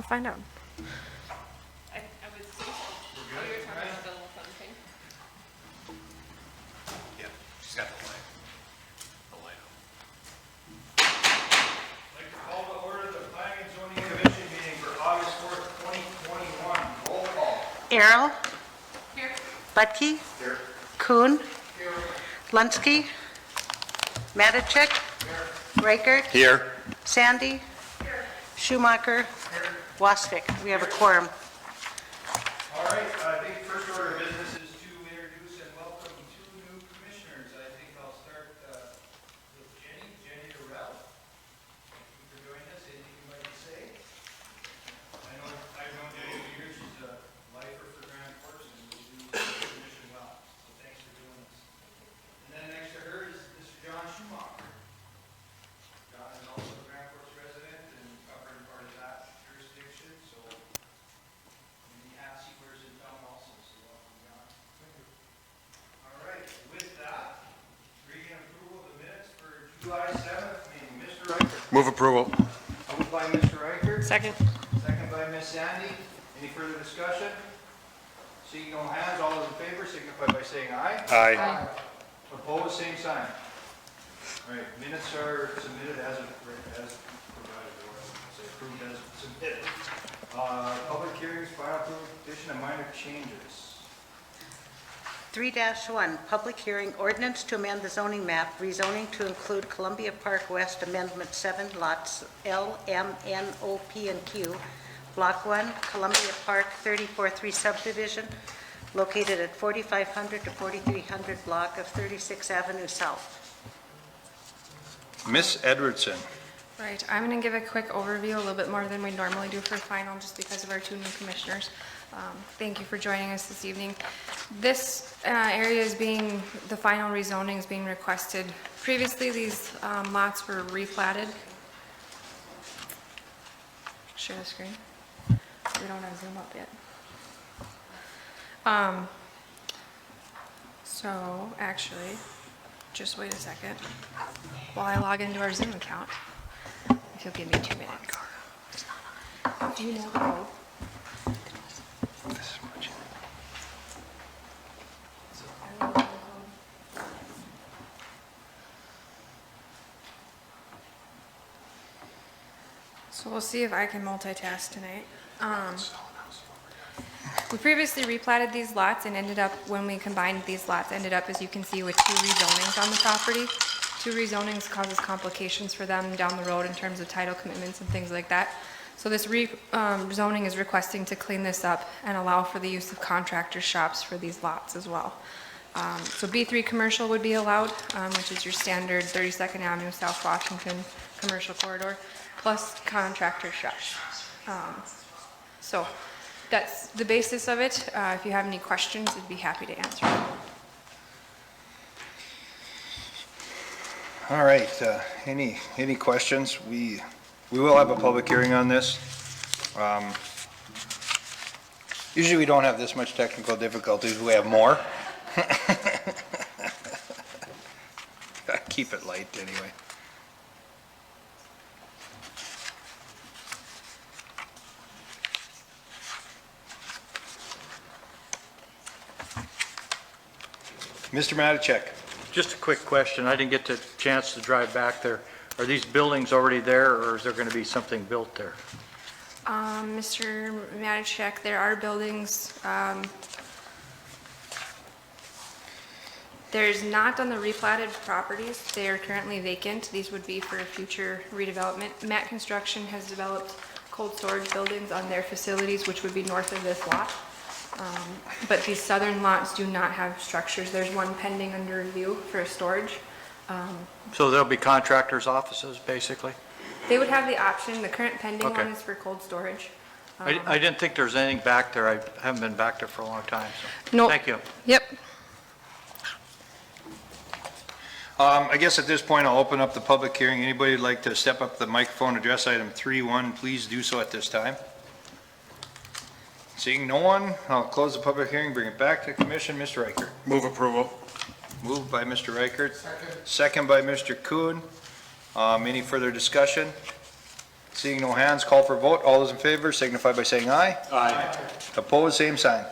find out. I would say so. Oh, you're talking about the little fun thing? Yeah, she's got the light. The light on. I'd like to call to order the Planning and Zoning Commission meeting for August 4th, 2021. Roll call. Errol, Here. Butke, Here. Kuhn, Lunsky, Matichek, Reichert, Here. Sandy, Schumacher, Wastick. We have a quorum. All right, I think first order of business is to introduce and welcome two new commissioners. I think I'll start with Jenny Durrell. Thank you for joining us. Anything you'd like to say? I've known Jenny for years. She's a lifer for Grand Forks and will do the commission well. So thanks for doing this. And then next to her is Mr. John Schumacher. John is also a Grand Forks resident and covering part of that jurisdiction, so and he has Seaver's in town also, so welcome, John. All right, with that, reading and approval of the minutes for July 7th meeting. Mr. Reichert. Move approval. Moved by Mr. Reichert. Second. Second by Ms. Sandy. Any further discussion? Seeing no hands, all those in favor signify by saying aye. Aye. Opposed, same sign. All right, minutes are submitted as provided, or say approved as submitted. Public hearings, final approval, petition, and minor changes. 3-1, public hearing, ordinance to amend the zoning map, rezoning to include Columbia Park West Amendment 7, lots L, M, N, O, P, and Q, Block 1, Columbia Park 34-3 subdivision, located at 4500 to 4300 block of 36th Avenue South. Miss Edwardson. Right, I'm going to give a quick overview, a little bit more than we normally do for final, just because of our two new commissioners. Thank you for joining us this evening. This area is being, the final rezoning is being requested. Previously, these lots were replatted. Share the screen. We don't have Zoom up yet. So, actually, just wait a second while I log into our Zoom account. If you'll give me 2 minutes. Do you know the code? So we'll see if I can multitask tonight. We previously replatted these lots and ended up, when we combined these lots, ended up, as you can see, with 2 rezonings on the property. 2 rezonings causes complications for them down the road in terms of title commitments and things like that. So this zoning is requesting to clean this up and allow for the use of contractor shops for these lots as well. So B3 commercial would be allowed, which is your standard 32nd Avenue, South Washington commercial corridor, plus contractor shops. So that's the basis of it. If you have any questions, I'd be happy to answer them. All right, any questions? We will have a public hearing on this. Usually we don't have this much technical difficulties, we have more. Keep it light anyway. Mr. Matichek. Just a quick question. I didn't get the chance to drive back there. Are these buildings already there, or is there going to be something built there? Mr. Matichek, there are buildings. There's not on the replatted properties. They are currently vacant. These would be for future redevelopment. Matt Construction has developed cold storage buildings on their facilities, which would be north of this lot. But these southern lots do not have structures. There's one pending under review for storage. So there'll be contractors' offices, basically? They would have the option. The current pending Okay. one is for cold storage. I didn't think there was anything back there. I haven't been back there for a long time, so. Nope. Thank you. Yep. I guess at this point, I'll open up the public hearing. Anybody who'd like to step up to the microphone, address item 3.1, please do so at this time. Seeing no one, I'll close the public hearing, bring it back to commission. Mr. Reichert. Move approval. Moved by Mr. Reichert. Second by Mr. Kuhn. Any further discussion? Seeing no hands, call for vote. All those in favor signify by saying aye. Aye. Opposed, same sign.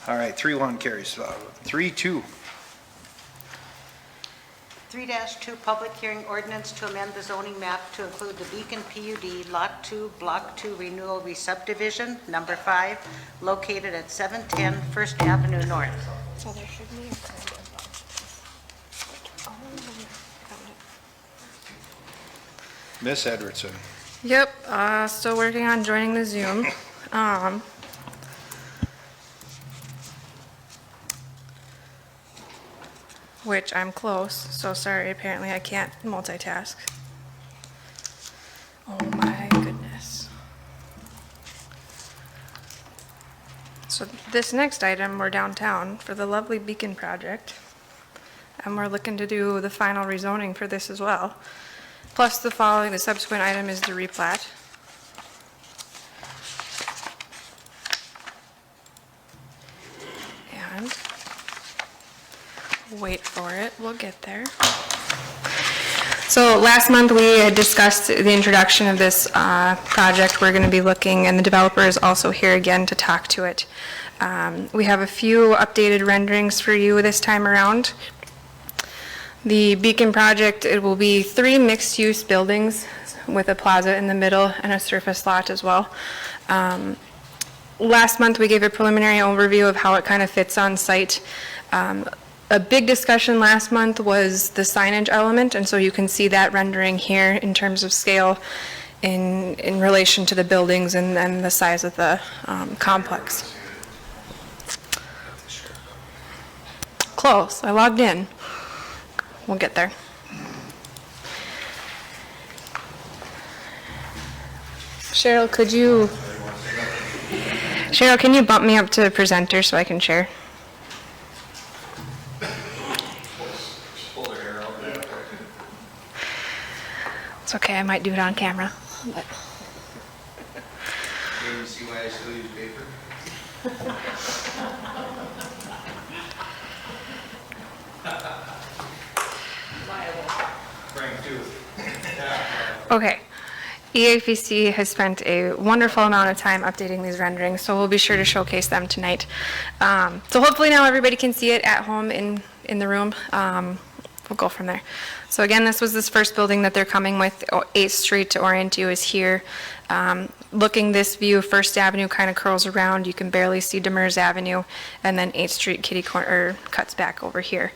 All right, 3-1 carries. 3-2. 3-2, public hearing ordinance to amend the zoning map to include the Beacon PUD Lot 2, Block 2 Renewal Re-subdivision, number 5, located at 710 First Avenue North. So there should be a code about Miss Edwardson. Yep, still working on joining the Zoom. Which I'm close, so sorry, apparently I can't multitask. Oh my goodness. So this next item, we're downtown for the lovely Beacon project. And we're looking to do the final rezoning for this as well. Plus the following, the subsequent item is the replat. And wait for it, we'll get there. So last month we had discussed the introduction of this project. We're going to be looking, and the developer is also here again to talk to it. We have a few updated renderings for you this time around. The Beacon project, it will be 3 mixed-use buildings with a plaza in the middle and a surface lot as well. Last month, we gave a preliminary overview of how it kind of fits on site. A big discussion last month was the signage element, and so you can see that rendering here in terms of scale in relation to the buildings and the size of the complex. Close, I logged in. We'll get there. Cheryl, can you bump me up to presenter so I can share? It's okay, I might do it on camera. But. You see why I still use paper? Frank, too. Okay. EAPC has spent a wonderful amount of time updating these renderings, so we'll be sure to showcase them tonight. So hopefully now everybody can see it at home in the room. We'll go from there. So again, this first building that they're coming with. 8th Street to orient you is here. Looking this view, First Avenue kind of curls around. You can barely see Demers Avenue, and then 8th Street kitty corner cuts back over here.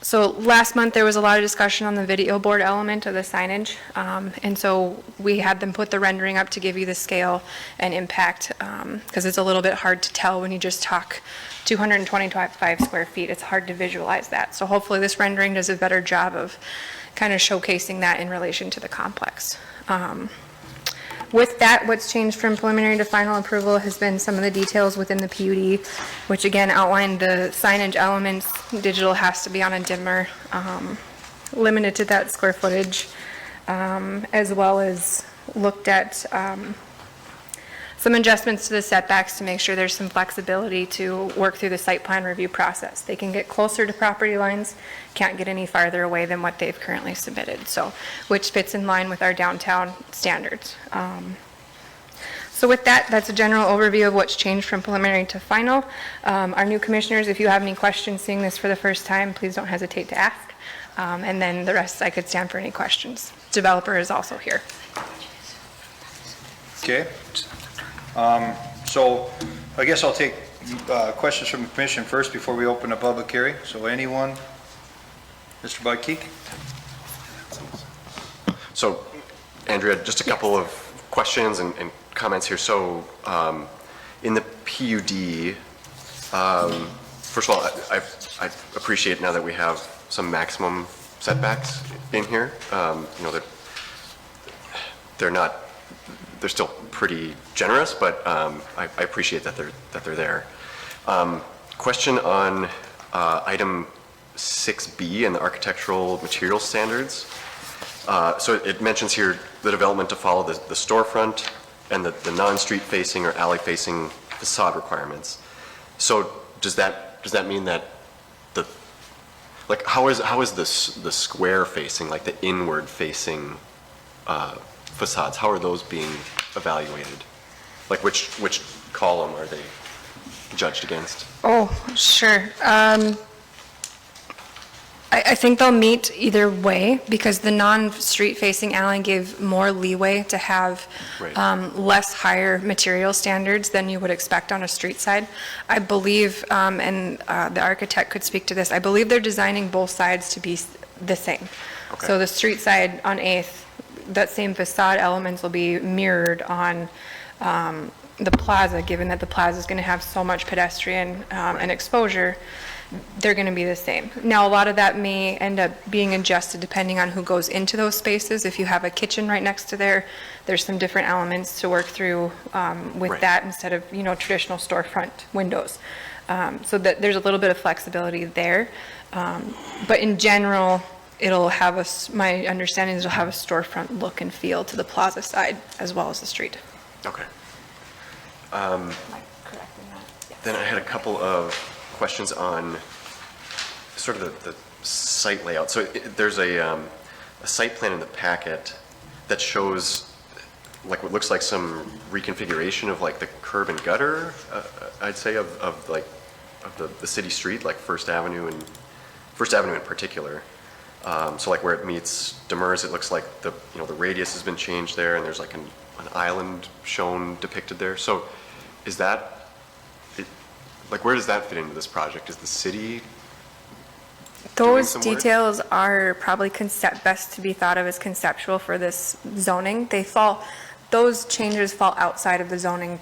So last month, there was a lot of discussion on the video board element of the signage, and so we had them put the rendering up to give you the scale and impact, because it's a little bit hard to tell when you just talk 225 square feet. It's hard to visualize that. So hopefully this rendering does a better job of kind of showcasing that in relation to the complex. With that, what's changed from preliminary to final approval has been some of the details within the PUD, which again outlined the signage elements. Digital has to be on a dimmer, limited to that square footage, as well as looked at some adjustments to the setbacks to make sure there's some flexibility to work through the site plan review process. They can get closer to property lines, can't get any farther away than what they've currently submitted, so which fits in line with our downtown standards. So with that, that's a general overview of what's changed from preliminary to final. Our new commissioners, if you have any questions seeing this for the first time, please don't hesitate to ask. And then the rest, I could stand for any questions. Developer is also here. Okay. So I guess I'll take questions from the commission first before we open a public hearing. So anyone? Mr. Budkeek? So, Andrea, just a couple of questions and comments here. So, in the PUD, first of all, I appreciate now that we have some maximum setbacks in here. You know, they're still pretty generous, but I appreciate that they're there. Question on item 6B and the architectural material standards. So it mentions here the development to follow the storefront and the non-street facing or alley facing facade requirements. So does that mean that how is the square facing, like the inward facing facades, how are those being evaluated? Like which column are they judged against? Oh, sure. I think they'll meet either way because the non-street facing alley gave more leeway to have Right. less higher material standards than you would expect on a street side. I believe, and the architect could speak to this, I believe they're designing both sides to be the same. Okay. So the street side on 8th, that same facade elements will be mirrored on the plaza, given that the plaza is going to have so much pedestrian and exposure. They're going to be the same. Now, a lot of that may end up being adjusted depending on who goes into those spaces. If you have a kitchen right next to there, there's some different elements to work through with Right. that instead of, traditional storefront windows. So that there's a little bit of flexibility there. But in general, it'll have my understanding is it'll have a storefront look and feel to the plaza side as well as the street. Okay. Am I correct in that? Yeah. Then I had a couple of questions on sort of the site layout. So there's a site plan in the packet that shows like what looks like some reconfiguration of like the curb and gutter, I'd say of the city street, like First Avenue in particular. So like where it meets Demers, it looks like the radius has been changed there, and there's like an island shown depicted there. So is that, like, where does that fit into this project? Is the city doing Those some work? details are probably best to be thought of as conceptual for this zoning. Those changes fall outside of the zoning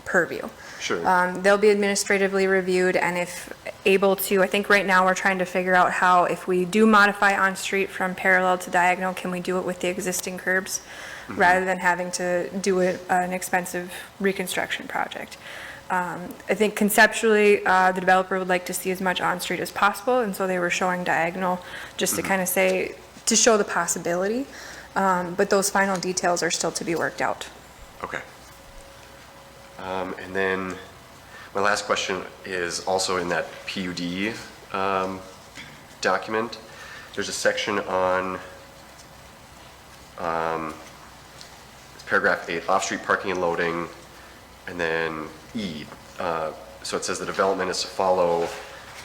purview. Sure. They'll be administratively reviewed, and if able to, I think right now we're trying to figure out how, if we do modify on-street from parallel to diagonal, can we do it with the existing curbs rather than having to do an expensive reconstruction project. I think conceptually, the developer would like to see as much on-street as possible, and so they were showing diagonal just to kind of to show the possibility, but those final details are still to be worked out. Okay. And then my last question is also in that PUD document. There's a section on it's paragraph 8, off-street parking and loading, and then E. So it says the development is to follow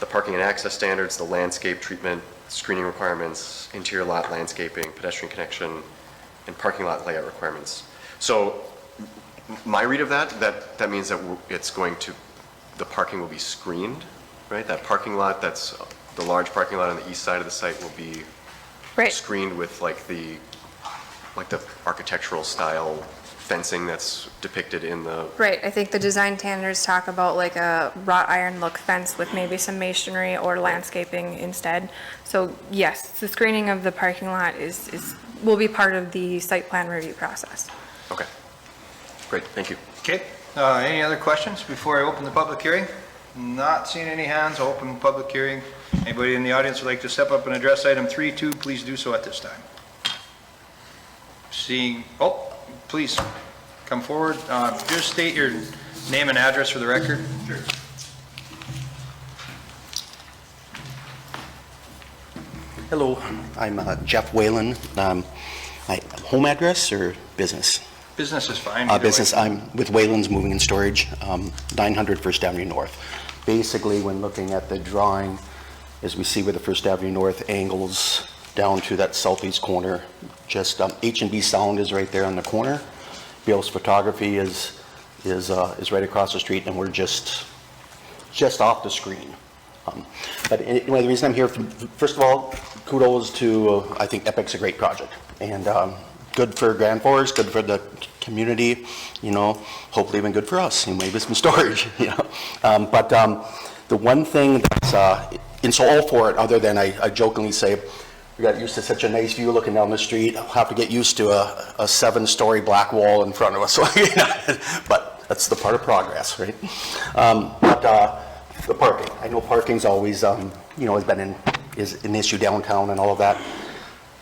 the parking and access standards, the landscape treatment, screening requirements, interior lot landscaping, pedestrian connection, and parking lot layout requirements. So my read of that means that the parking will be screened, right? That parking lot, that's the large parking lot on the east side of the site will be Right. screened with like the architectural style fencing that's depicted in the, Right, I think the design standards talk about like a wrought iron look fence with maybe some masonry or landscaping instead. So yes, the screening of the parking lot will be part of the site plan review process. okay. Great, thank you. Okay, any other questions before I open the public hearing? Not seeing any hands, I'll open the public hearing. Anybody in the audience would like to step up and address item 3.2, please do so at this time. Please, come forward. Just state your name and address for the record. Sure. Hello, I'm Jeff Whalen. Home address or business? Business is fine. either way. Business, I'm with Whalen's Moving and Storage, 900 First Avenue North. Basically, when looking at the drawing, as we see where the First Avenue North angles down to that southeast corner, just H&B Sound is right there on the corner. Bill's Photography is right across the street, and we're just off the screen. But anyway, the reason I'm here, first of all, kudos to, I think Epic's a great project, and good for Grand Forks, good for the community, hopefully even good for us, maybe some storage, But the one thing that's, and so all for it, other than I jokingly say, we got used to such a nice view looking down the street, I'll have to get used to a 7-story black wall in front of us, but that's the part of progress, right? But the parking, I know parking's always, is an issue downtown and all of that.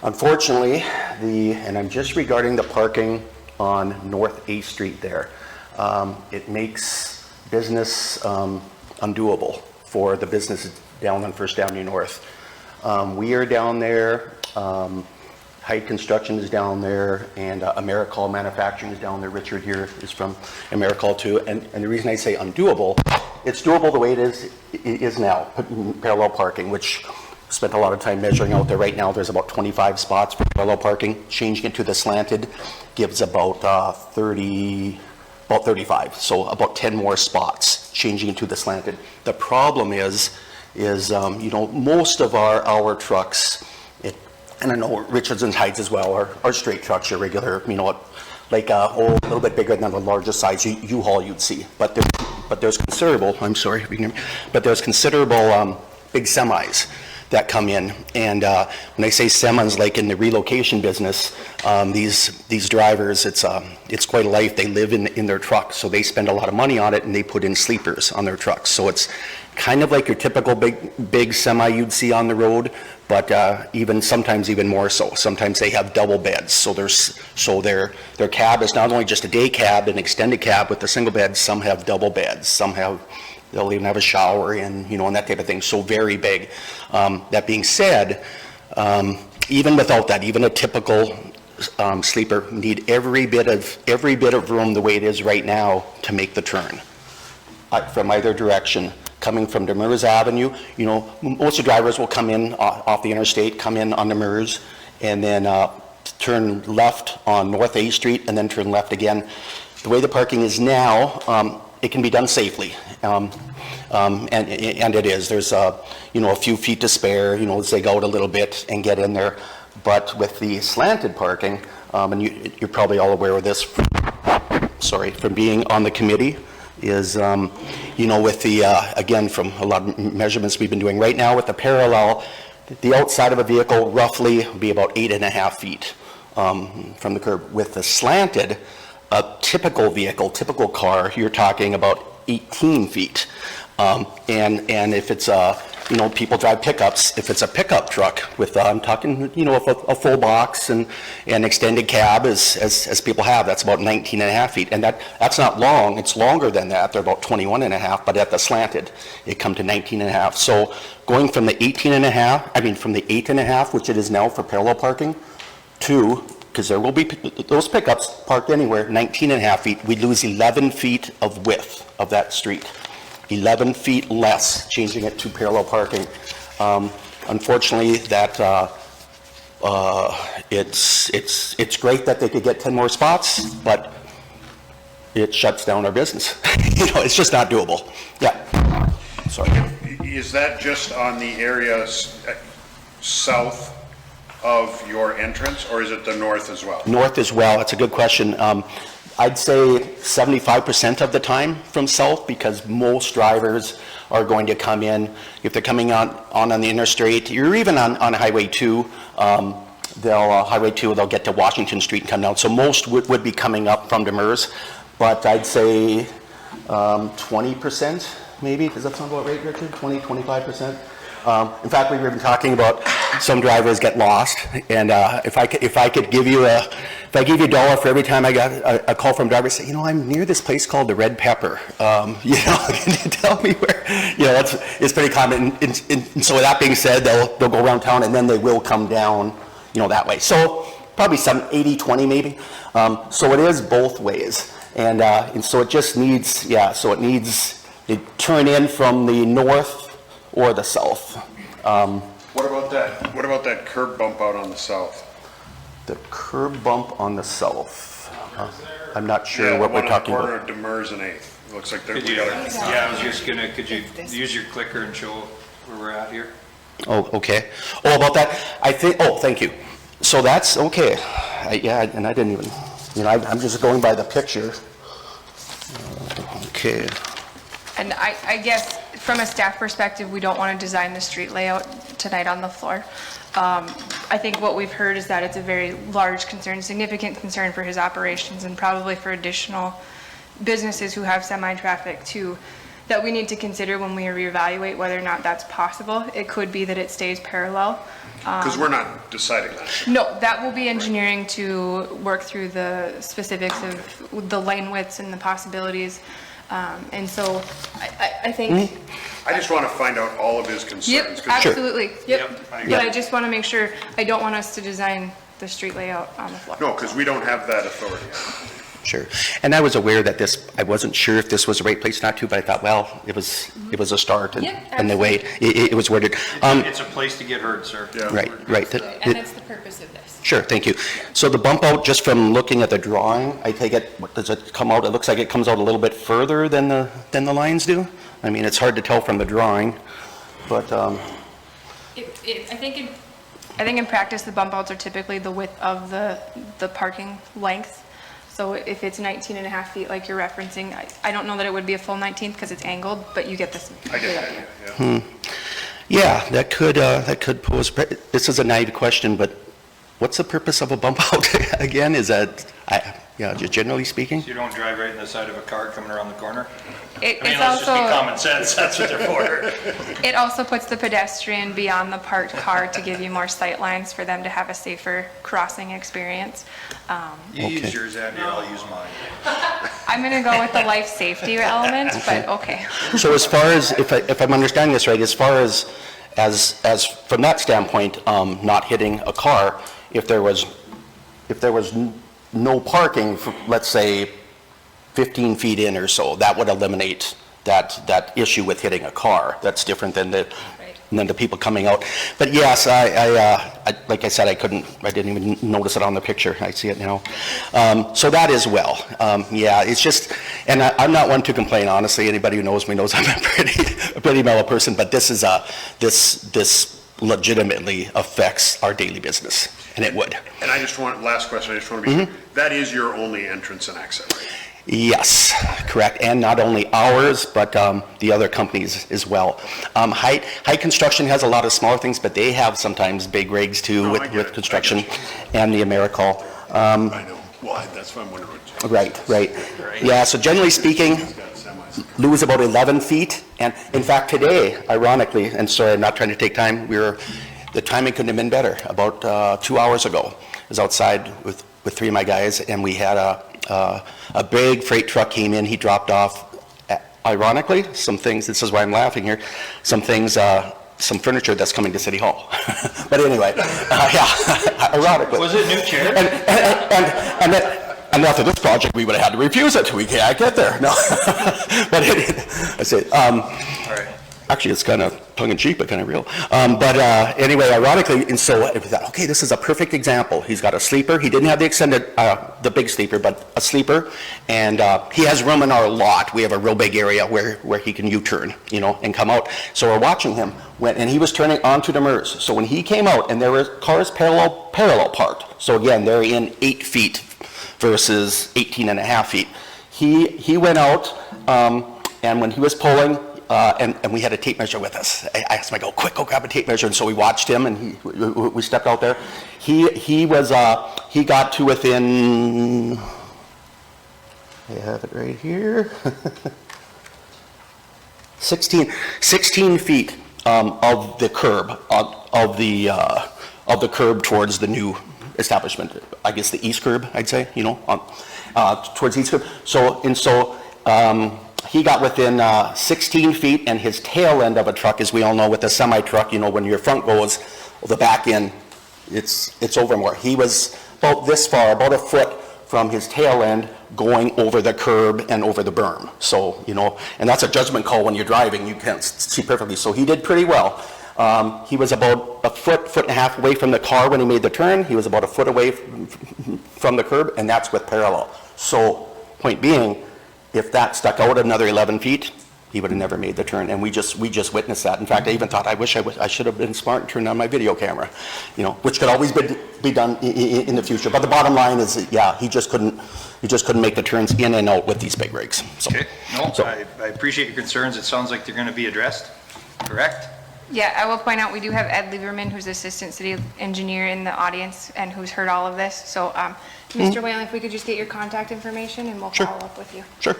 Unfortunately, and I'm just regarding the parking on North 8th Street there, it makes business undoable for the businesses down on First Avenue North. We are down there Hyde Construction is down there, and Americall Manufacturing is down there. Richard here is from Americall too. And the reason I say undoable, it's doable the way it is now, parallel parking, which spent a lot of time measuring out there. Right now, there's about 25 spots for parallel parking. Changing it to the slanted gives about 35, so about 10 more spots, changing it to the slanted. The problem is you know, most of our trucks, and I know Richards and Hydes as well, are straight trucks, your regular, you know, like a little bit bigger than the largest size U-Haul you'd see. But there's considerable, I'm sorry, but there's considerable big semis that come in. And when I say semis, like in the relocation business, these drivers, it's quite a life. They live in their truck, so they spend a lot of money on it, and they put in sleepers on their trucks. So it's kind of like your typical big semi you'd see on the road, but sometimes even more so. Sometimes they have double beds, so their cab is not only just a day cab, an extended cab with a single bed. Some have double beds. They'll even have a shower and that type of thing. So very big. That being said, even without that, even a typical sleeper need every bit of room the way it is right now to make the turn from either direction. Coming from Demers Avenue, most of the drivers will come in off the interstate, come in on Demers, and then turn left on North A Street, and then turn left again. The way the parking is now, it can be done safely, and it is. There's a few feet to spare, zig out a little bit and get in there. But with the slanted parking, and you're probably all aware of this, from being on the committee, is, with the, again, from a lot of measurements we've been doing right now with the parallel, the outside of a vehicle roughly would be about 8.5 feet from the curb. With the slanted, a typical vehicle, typical car, you're talking about 18 feet. And if it's people drive pickups, if it's a pickup truck with, I'm talking, a full box and an extended cab as people have, that's about 19.5 feet. And that's not long, it's longer than that. They're about 21.5, but at the slanted, it come to 19.5. So going from the 8.5, which it is now for parallel parking, to, because there will be those pickups parked anywhere, 19.5 feet, we lose 11 feet of width of that street. 11 feet less, changing it to parallel parking. Unfortunately, that it's great that they could get 10 more spots, but it shuts down our business. It's just not doable. Yeah. Sorry. Is that just on the areas south of your entrance, or is it the north as well? North as well. It's a good question. I'd say 75% of the time from south, because most drivers are going to come in, if they're coming on the interstate, or even on Highway 2, they'll get to Washington Street and come down. So most would be coming up from Demers, but I'd say 20% maybe. Does that sound about right, Richard? 20-25%? In fact, we were even talking about some drivers get lost, and if I could give you $1 for every time I got a call from a driver say, I'm near this place called the Red Pepper. Can you tell me where? It's pretty common. And so with that being said, they'll go around town and then they will come down, that way. So probably some 80-20 maybe. So it is both ways, and so it just needs, it turn in from the north or the south. What about that curb bump out on the south? The curb bump on the south. I'm not sure what we're talking Yeah, the one about. on the corner of Demers and 8th. Looks like Could we you, got a... I was just gonna, could you use your clicker and show where we're at here? Oh, okay. Oh, about that, thank you. So that's, okay. And I didn't even, I'm just going by the picture. Okay. And I guess from a staff perspective, we don't want to design the street layout tonight on the floor. I think what we've heard is that it's a very large concern, significant concern for his operations and probably for additional businesses who have semi-traffic too, that we need to consider when we reevaluate whether or not that's possible. It could be that it stays parallel. Because we're not deciding that. No, that will be engineering to work through the specifics of the lane widths and the possibilities. And so I think... I just want to find out all of his concerns. Yep, 'cause- absolutely. Yep. Yep, I But I just want to make sure, I don't want us to design the street layout on the floor. No, because we don't have that authority. Sure. And I was aware that this, I wasn't sure if this was the right place not to, but I thought, well, it was a start and, Yep, and the way it was worded. It's a place to get heard, sir. Yeah. Right. And that's the purpose of this. Sure, thank you. So the bump out, just from looking at the drawing, I take it, what does it come out? It looks like it comes out a little bit further than the lines do. I mean, it's hard to tell from the drawing, but, I think in practice, the bump outs are typically the width of the parking length. So if it's 19 and a half feet like you're referencing, I don't know that it would be a full 19 because it's angled, but you get this. I get that, yeah. yeah, that could pose, this is a naive question, but what's the purpose of a bump out again? Is that, just generally speaking? You don't drive right in the side of a car coming around the corner? It's Let's just be also, common sense, that's what they're for. it also puts the pedestrian beyond the parked car to give you more sight lines for them to have a safer crossing experience. You use yours, Andy, I'll use mine. I'm going to go with the life safety element, but okay. So as far as, if I'm understanding this right, as far as from that standpoint, not hitting a car, if there was no parking for, let's say, 15 feet in or so, that would eliminate that issue with hitting a car. That's different than the people coming out. But yes, I like I said, I didn't even notice it on the picture. I see it now. So that is well. Yeah, it's just, and I'm not one to complain, honestly. Anybody who knows me knows I'm a pretty mellow person, but this is this legitimately affects our daily business, and it would. And last question, I just want to be sure, that is your only entrance and exit, right? Yes, correct, and not only ours, but the other companies as well. Height Construction has a lot of smaller things, but they have sometimes big rigs too No, I with get it. construction I get and the AmeriCall. I know, well, that's why I'm wondering. Right. Yeah, so generally speaking, Lou is about 11 feet, and in fact today, ironically, and sorry, I'm not trying to take time, the timing couldn't have been better. About 2 hours ago, I was outside with 3 of my guys, and we had a big freight truck came in. He dropped off, ironically, some things, this is why I'm laughing here, some furniture that's coming to City Hall. But anyway, yeah, ironically. Was it new chair? And after this project, we would have had to refuse it. We can't get there. No. But I said, All right. actually, it's kind of tongue-in-cheek, but kind of real. But anyway, ironically, and so we thought, okay, this is a perfect example. He's got a sleeper. He didn't have the extended, the big sleeper, but a sleeper. And he has room in our lot. We have a real big area where he can U-turn, and come out. So we're watching him, and he was turning onto the MERS. So when he came out, and there were cars parallel parked. So again, they're in 8 feet versus 18 and a half feet. He went out, and when he was pulling, and we had a tape measure with us. I asked him, I go, quick, go grab a tape measure. And so we watched him, and we stepped out there. He got to within, I have it right here, 16 feet of the curb, of the curb towards the new establishment. I guess the east curb, I'd say, towards the east curb. So he got within 16 feet, and his tail end of a truck, as we all know with a semi-truck, when your front goes, the back end, it's over more. He was about this far, about a foot from his tail end, going over the curb and over the berm. So, and that's a judgment call when you're driving, you can't see perfectly. So he did pretty well. He was about a foot and a half away from the car when he made the turn. He was about a foot away from the curb, and that's with parallel. So, point being, if that stuck out another 11 feet, he would have never made the turn, and we just witnessed that. In fact, I even thought, I wish I should have been smart and turned on my video camera, which could always be done in the future. But the bottom line is, yeah, he just couldn't make the turns in and out with these big rigs. So, Okay, I appreciate your concerns. It sounds like they're going to be addressed, correct? Yeah, I will point out, we do have Ed Lieberman, who's Assistant City Engineer in the audience and who's heard all of this. So, Mr. Whalen, if we could just get your contact information and we'll follow up with you. Sure.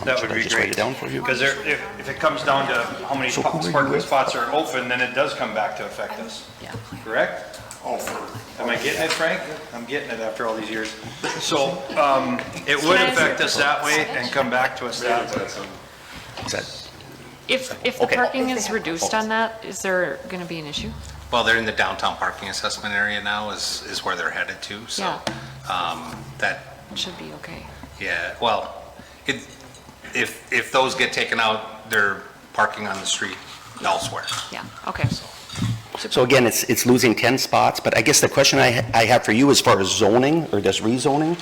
That Should would I be just write great. it down for you? Because if it comes down to how many parking spots are open, then it does come back to affect us. Yeah. Correct? Am I getting it, Frank? I'm getting it after all these years. So, it would affect us that way and come back to us that way. Is that- If the Okay. parking is reduced on that, is there going to be an issue? Well, they're in the downtown parking assessment area now is where they're headed to, so. That, Should be okay. yeah, well, if those get taken out, they're parking on the street elsewhere. Yeah, okay. So again, it's losing 10 spots, but I guess the question I have for you as far as zoning, or just rezoning,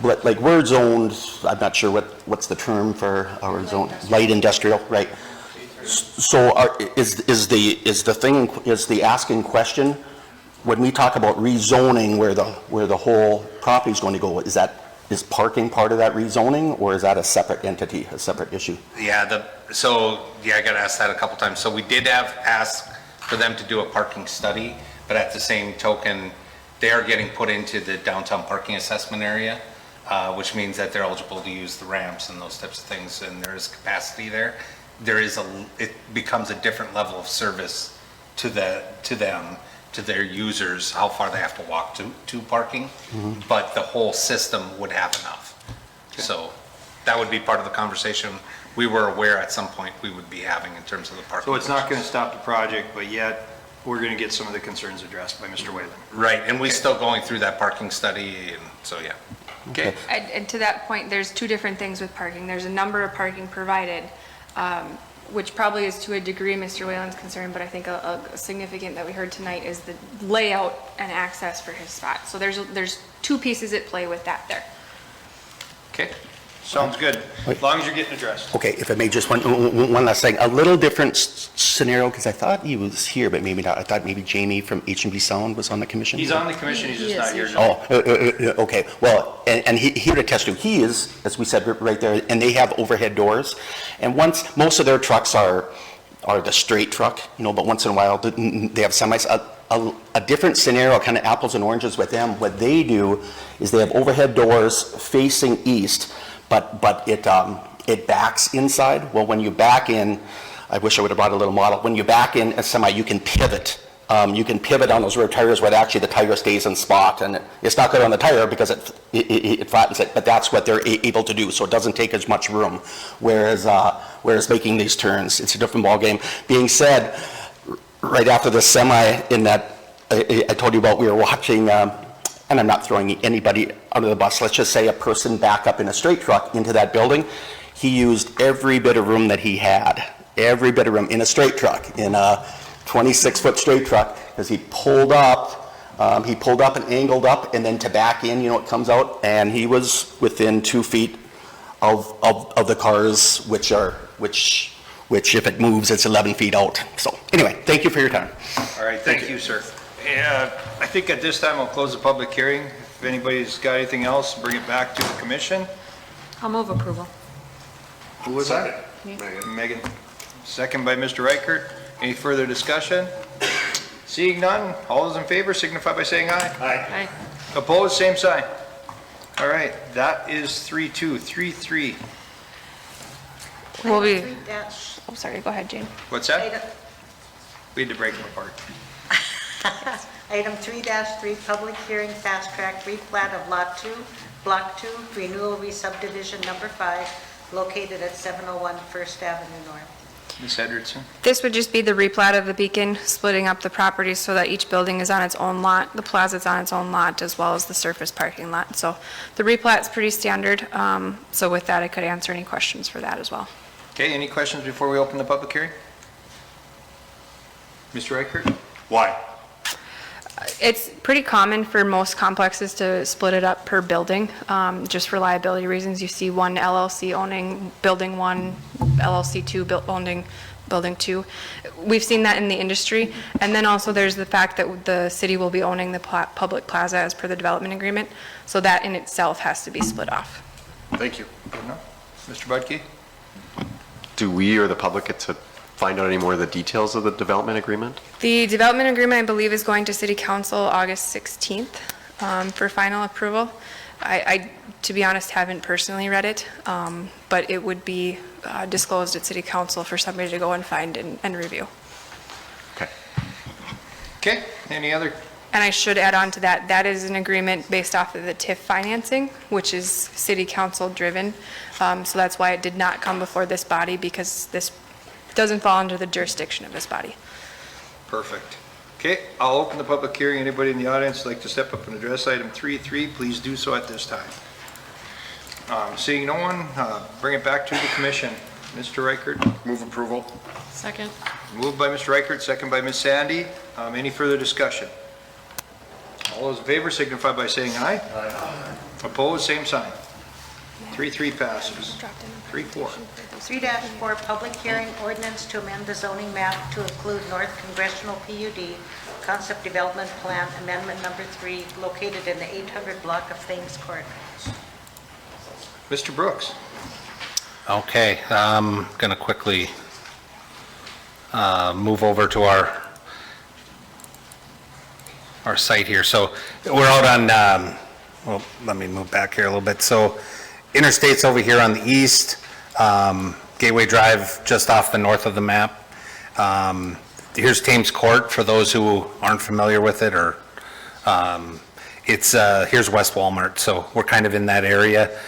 but like we're zoned, I'm not sure what's the term for our zone, light industrial, right? So is the asking question, when we talk about rezoning where the whole property is going to go, is parking part of that rezoning, or is that a separate entity, a separate issue? Yeah, I got asked that a couple times. So we did have asked for them to do a parking study, but at the same token, they are getting put into the downtown parking assessment area, which means that they're eligible to use the ramps and those types of things, and there is capacity there. It becomes a different level of service to them, to their users, how far they have to walk to parking, but the whole system would have enough. So that would be part of the conversation we were aware at some point we would be having in terms of the parking. So it's not going to stop the project, but yet we're going to get some of the concerns addressed by Mr. Whalen. Right, and we're still going through that parking study, and so, yeah. Okay. And to that point, there's two different things with parking. There's a number of parking provided, which probably is to a degree Mr. Whalen's concern, but I think a significant that we heard tonight is the layout and access for his spot. So there's two pieces at play with that there. Okay, sounds good, as long as you're getting addressed. Okay, if I may, just one last thing, a little different scenario, because I thought he was here, but maybe not. I thought maybe Jamie from H&B Sound was on the commission. He's on the commission, he's just not here. Oh, okay, well, and he would attest to, he is, as we said right there, and they have overhead doors, and most of their trucks are the straight truck, but once in a while, they have semis. A different scenario, kind of apples and oranges with them, what they do is they have overhead doors facing east, but it backs inside. Well, when you back in, I wish I would have brought a little model. When you back in a semi, you can pivot. You can pivot on those rear tires where actually the tire stays in spot, and it's not good on the tire because it flattens it, but that's what they're able to do, so it doesn't take as much room. Whereas making these turns, it's a different ballgame. Being said, right after the semi in that, I told you about, we were watching, and I'm not throwing anybody under the bus, let's just say a person back up in a straight truck into that building. He used every bit of room that he had, every bit of room in a straight truck, in a 26-foot straight truck, because he pulled up and angled up, and then to back in, it comes out, and he was within 2 feet of the cars, which if it moves, it's 11 feet out. So anyway, thank you for your time. All right, thank you, sir. I think at this time I'll close the public hearing. If anybody's got anything else, bring it back to the commission. I'll move approval. Who was that? Megan. Second by Mr. Reichert. Any further discussion? Seeing none, all those in favor signify by saying aye. Aye. Opposed, same sign. All right, that is 3-2. 3-3. We'll be, Dash- oh, sorry, go ahead, Jane. What's that? We had to break them apart. Item 3-3, public hearing, fast track replat of Lot 2, Block 2, renewal re-subdivision number 5, located at 701 First Avenue North. Ms. Edwardson? This would just be the replat of the Beacon, splitting up the properties so that each building is on its own lot, the plaza's on its own lot, as well as the surface parking lot. So the replat's pretty standard, so with that, I could answer any questions for that as well. Okay, any questions before we open the public hearing? Mr. Reichert? Why? It's pretty common for most complexes to split it up per building, just for liability reasons. You see one LLC owning Building 1, LLC 2 owning Building 2. We've seen that in the industry. And then also there's the fact that the city will be owning the public plaza as per the development agreement. So that in itself has to be split off. Thank you. Good enough. Mr. Budke? Do we or the public get to find out any more of the details of the development agreement? The development agreement, I believe, is going to City Council August 16th for final approval. I, to be honest, haven't personally read it, but it would be disclosed at City Council for somebody to go and find and review. Okay. Okay, any other? And I should add on to that, that is an agreement based off of the TIF financing, which is City Council driven. So that's why it did not come before this body, because this doesn't fall under the jurisdiction of this body. Perfect. Okay, I'll open the public hearing. Anybody in the audience like to step up and address item 3.3, please do so at this time. Seeing no one, bring it back to the commission. Mr. Reichert? Move approval. Second. Moved by Mr. Reichert, second by Ms. Sandy. Any further discussion? All those in favor signify by saying aye. Aye. Opposed, same sign. 3-3 passes. 3-4. 3-4, public hearing ordinance to amend the zoning map to include North Congressional PUD, concept development plan amendment number 3, located in the 800 block of Thames Court. Mr. Brooks? Okay, I'm going to quickly move over to our site here. So we're out on, well, let me move back here a little bit. So Interstate's over here on the east, Gateway Drive just off the north of the map. Here's Thames Court for those who aren't familiar with it, or here's West Walmart, so we're kind of in that area.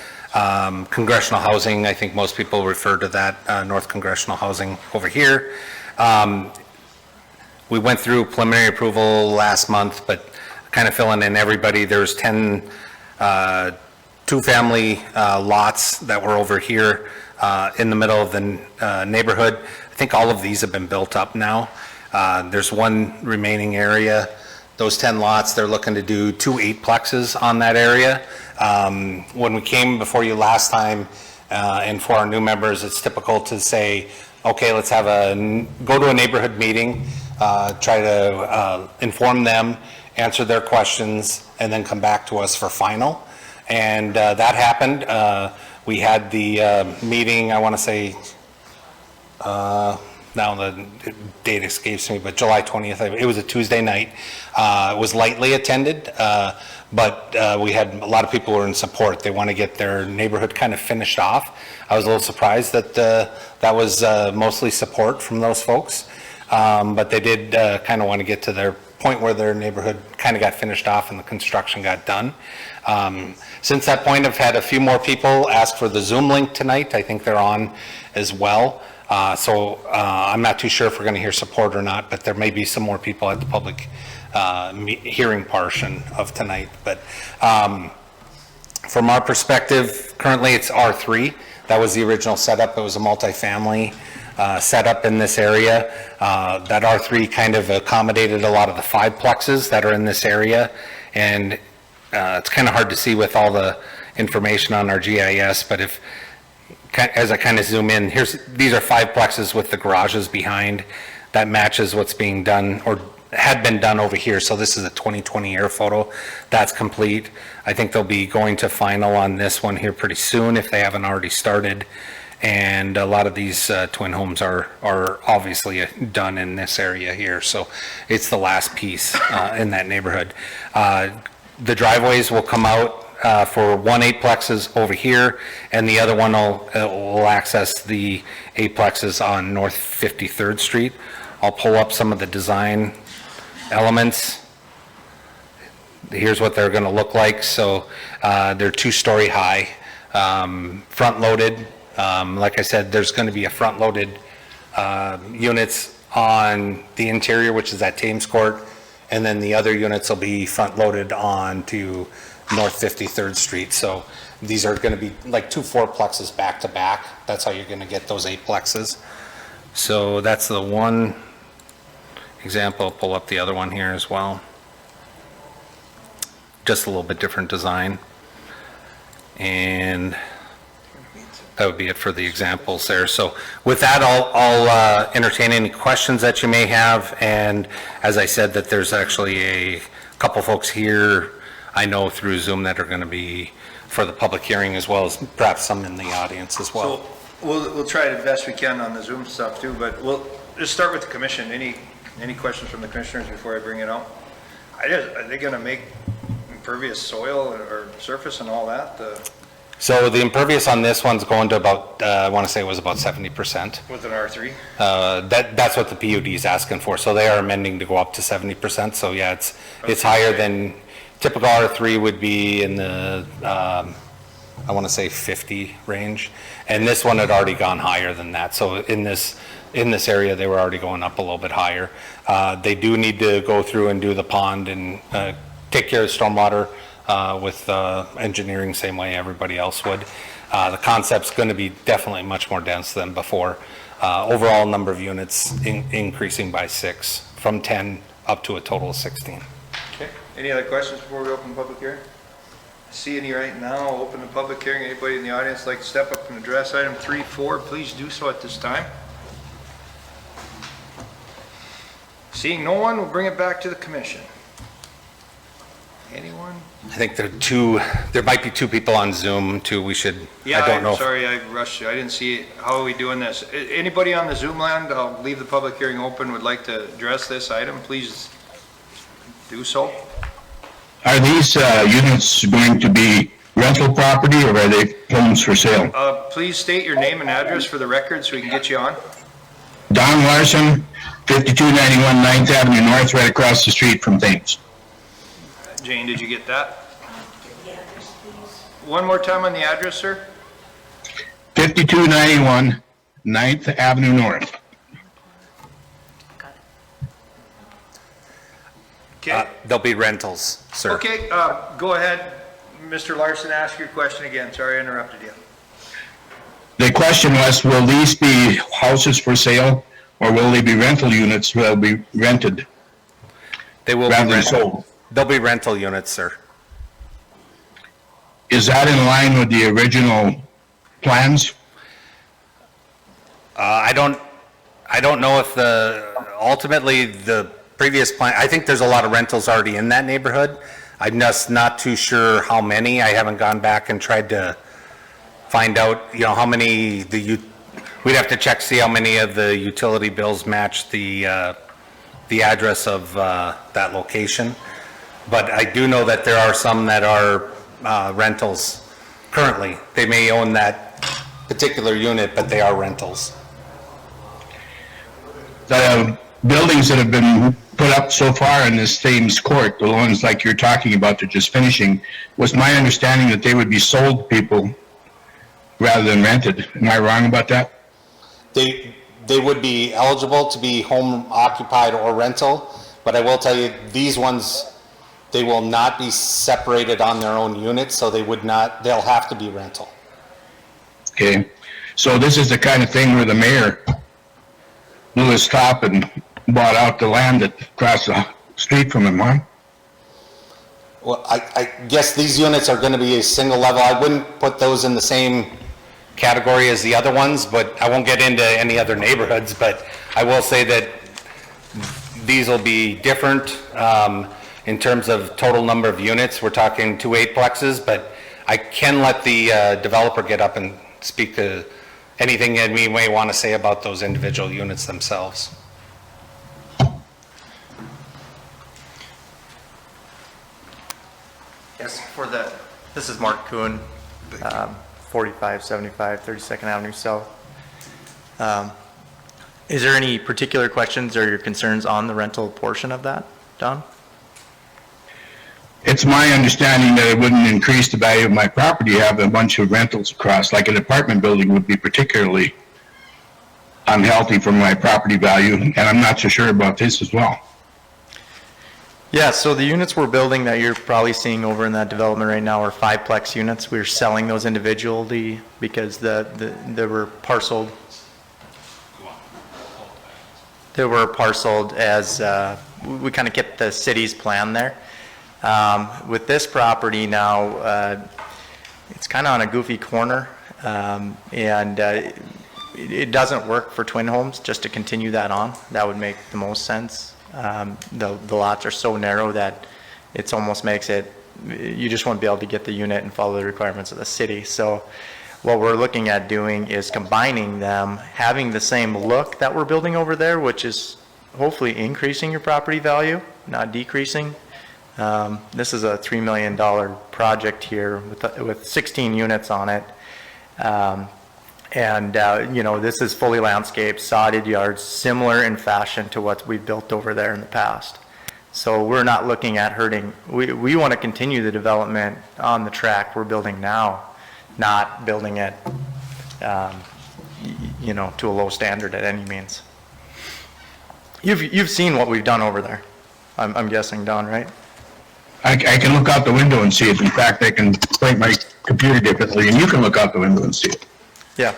Congressional Housing, I think most people refer to that, North Congressional Housing over here. We went through preliminary approval last month, but kind of filling in everybody. There's 10 two-family lots that were over here in the middle of the neighborhood. I think all of these have been built up now. There's one remaining area. Those 10 lots, they're looking to do 2 8-plexes on that area. When we came before you last time, and for our new members, it's typical to say, okay, let's have go to a neighborhood meeting, try to inform them, answer their questions, and then come back to us for final. And that happened. We had the meeting, I want to say, now the date escapes me, but July 20th, it was a Tuesday night. It was lightly attended, but we had a lot of people who were in support. They want to get their neighborhood kind of finished off. I was a little surprised that that was mostly support from those folks, but they did kind of want to get to their point where their neighborhood kind of got finished off and the construction got done. Since that point, I've had a few more people ask for the Zoom link tonight. I think they're on as well. So I'm not too sure if we're going to hear support or not, but there may be some more people at the public hearing portion of tonight. But from our perspective, currently it's R3. That was the original setup. It was a multifamily setup in this area. That R3 kind of accommodated a lot of the 5-plexes that are in this area. And it's kind of hard to see with all the information on our GIS, but as I kind of zoom in, these are 5-plexes with the garages behind. That matches what's being done or had been done over here. So this is a 2020 air photo. That's complete. I think they'll be going to final on this one here pretty soon if they haven't already started. And a lot of these twin homes are obviously done in this area here. So it's the last piece in that neighborhood. The driveways will come out for 1 8-plexes over here, and the other one will access the 8-plexes on North 53rd Street. I'll pull up some of the design elements. Here's what they're going to look like. So they're 2-story high, front-loaded. Like I said, there's going to be a front-loaded units on the interior, which is at Thames Court, and then the other units will be front-loaded onto North 53rd Street. So these are going to be like 2 4-plexes back to back. That's how you're going to get those 8-plexes. So that's the one example. I'll pull up the other one here as well. Just a little bit different design. And that would be it for the examples there. So with that, I'll entertain any questions that you may have. And as I said, that there's actually a couple folks here I know through Zoom that are going to be for the public hearing, as well as perhaps some in the audience as well. So we'll try the best we can on the Zoom stuff too, but we'll just start with the commission. Any questions from the commissioners before I bring it out? Are they going to make impervious soil or surface and all that? So the impervious on this one's going to about, I want to say it was about 70%. With an R3? That's what the PUD is asking for. So they are amending to go up to 70%. So yeah, it's higher than typical R3 would be in the, I want to say 50 range. And this one had already gone higher than that. So in this in this area, they were already going up a little bit higher. They do need to go through and do the pond and take care of stormwater with engineering, same way everybody else would. The concept's going to be definitely much more dense than before. Overall number of units increasing by 6, from 10 up to a total of 16. Okay, any other questions before we open the public hearing? See any right now? I'll open the public hearing. Anybody in the audience like to step up and address item 3.4, please do so at this time. Seeing no one, we'll bring it back to the commission. Anyone? I think there might be 2 people on Zoom too. We should, Yeah, I don't know. I'm sorry, I rushed you. I didn't see it. How are we doing this? Anybody on the Zoom land, I'll leave the public hearing open, would like to address this item, please do so. Are these units going to be rental property, or are they homes for sale? Please state your name and address for the record so we can get you on. Don Larson, 5291 9th Avenue North, right across the street from Thames. Jane, did you get that? One more time on the address, sir. 5291 9th Avenue North. Okay. There'll be rentals, sir. Okay, go ahead. Mr. Larson, ask your question again. Sorry I interrupted you. The question was, will these be houses for sale, or will they be rental units that will be rented? They will be rather than rental. sold? They'll be rental units, sir. Is that in line with the original plans? I don't know if ultimately the previous plan, I think there's a lot of rentals already in that neighborhood. I'm just not too sure how many. I haven't gone back and tried to find out, how many we'd have to check, see how many of the utility bills match the address of that location. But I do know that there are some that are rentals currently. They may own that particular unit, but they are rentals. The buildings that have been put up so far in this Thames Court, the ones like you're talking about, they're just finishing, was my understanding that they would be sold to people rather than rented. Am I wrong about that? They would be eligible to be home occupied or rental, but I will tell you, these ones, they will not be separated on their own units, so they'll have to be rental. Okay, so this is the kind of thing where the mayor blew his top and bought out the land across the street from him, huh? Well, I guess these units are going to be a single level. I wouldn't put those in the same category as the other ones, but I won't get into any other neighborhoods, but I will say that these will be different in terms of total number of units. We're talking 2 8-plexes, but I can let the developer get up and speak to anything that we may want to say about those individual units themselves. Yes, this is Mark Kuhn, 4575 32nd Avenue South. Is there any particular questions or your concerns on the rental portion of that, Don? It's my understanding that it wouldn't increase the value of my property to have a bunch of rentals across, like an apartment building would be particularly unhealthy for my property value, and I'm not so sure about this as well. Yeah, so the units we're building that you're probably seeing over in that development right now are 5-plex units. We're selling those individually because they were parceled. They were parceled as, we kind of kept the city's plan there. With this property now, it's kind of on a goofy corner, and it doesn't work for twin homes just to continue that on. That would make the most sense. The lots are so narrow that it almost makes it, you just won't be able to get the unit and follow the requirements of the city. So what we're looking at doing is combining them, having the same look that we're building over there, which is hopefully increasing your property value, not decreasing. This is a $3 million project here with 16 units on it. This is fully landscaped, sodded yards, similar in fashion to what we've built over there in the past. So we're not looking at hurting. We want to continue the development on the track we're building now, not building it, to a low standard at any means. You've seen what we've done over there, I'm guessing, Don, right? I can look out the window and see it. In fact, I can point my computer differently, and you can look out the window and see it. Yeah,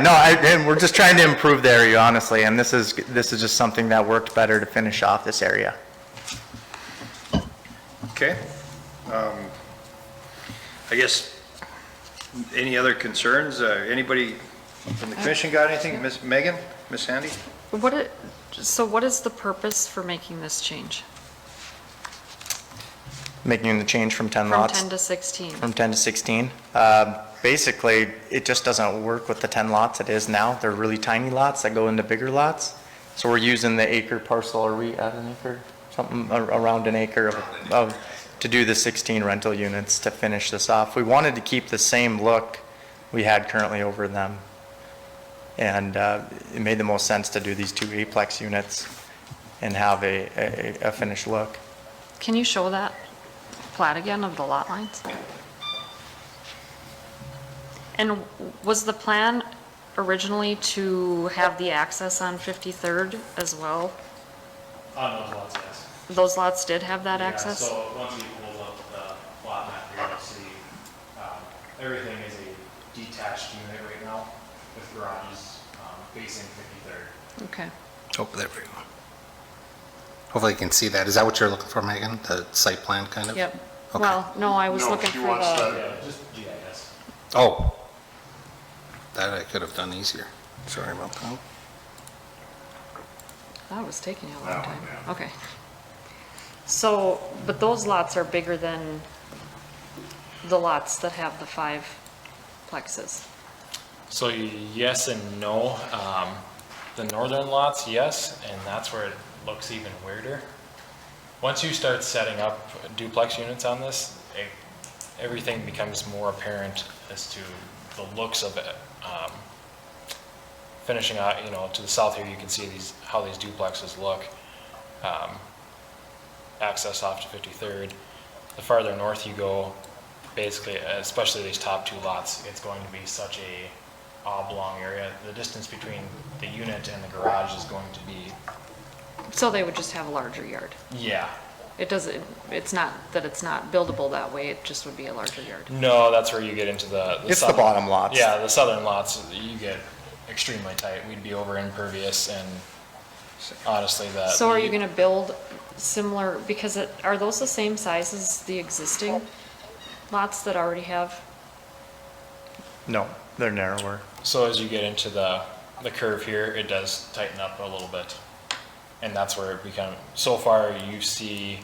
no, and we're just trying to improve the area, honestly, and this is just something that worked better to finish off this area. Okay. I guess, any other concerns? Anybody from the commission got anything? Miss Megan, Miss Sandy? So what is the purpose for making this change? Making the change from 10 lots. From 10 to 16? From 10 to 16. Basically, it just doesn't work with the 10 lots it is now. They're really tiny lots that go into bigger lots. So we're using the acre parcel, are we at an acre? Something around an acre to do the 16 rental units to finish this off. We wanted to keep the same look we had currently over them. And it made the most sense to do these 2 eightplex units and have a finished look. Can you show that plat again of the lot lines? And was the plan originally to have the access on 53rd as well? On those lots, yes. Those lots did have that access? Yeah, so once you pull up the plot map here, you'll see everything is a detached unit right now with garages facing 53rd. Okay. Oh, there we go. Hopefully you can see that. Is that what you're looking for, Megan? The site plan kind of? Yep. Okay. Well, no, I was looking for the, Yeah, just GIS. Oh. That I could have done easier. Sorry about that. that was taking you a long time. Okay. So, but those lots are bigger than the lots that have the 5 plexes? So yes and no. The northern lots, yes, and that's where it looks even weirder. Once you start setting up duplex units on this, everything becomes more apparent as to the looks of it. Finishing out, to the south here, you can see how these duplexes look. Access off to 53rd. The farther north you go, basically, especially these top 2 lots, it's going to be such a oblong area. The distance between the unit and the garage is going to be... So they would just have a larger yard? Yeah. It's not that it's not buildable that way, it just would be a larger yard? No, that's where you get into the It's the bottom lots. Yeah, the southern lots, you get extremely tight. We'd be over impervious, and honestly, So are you gonna build similar, because are those the same size as the existing lots that already have? No, they're narrower. So as you get into the curve here, it does tighten up a little bit. And that's where it becomes, so far you see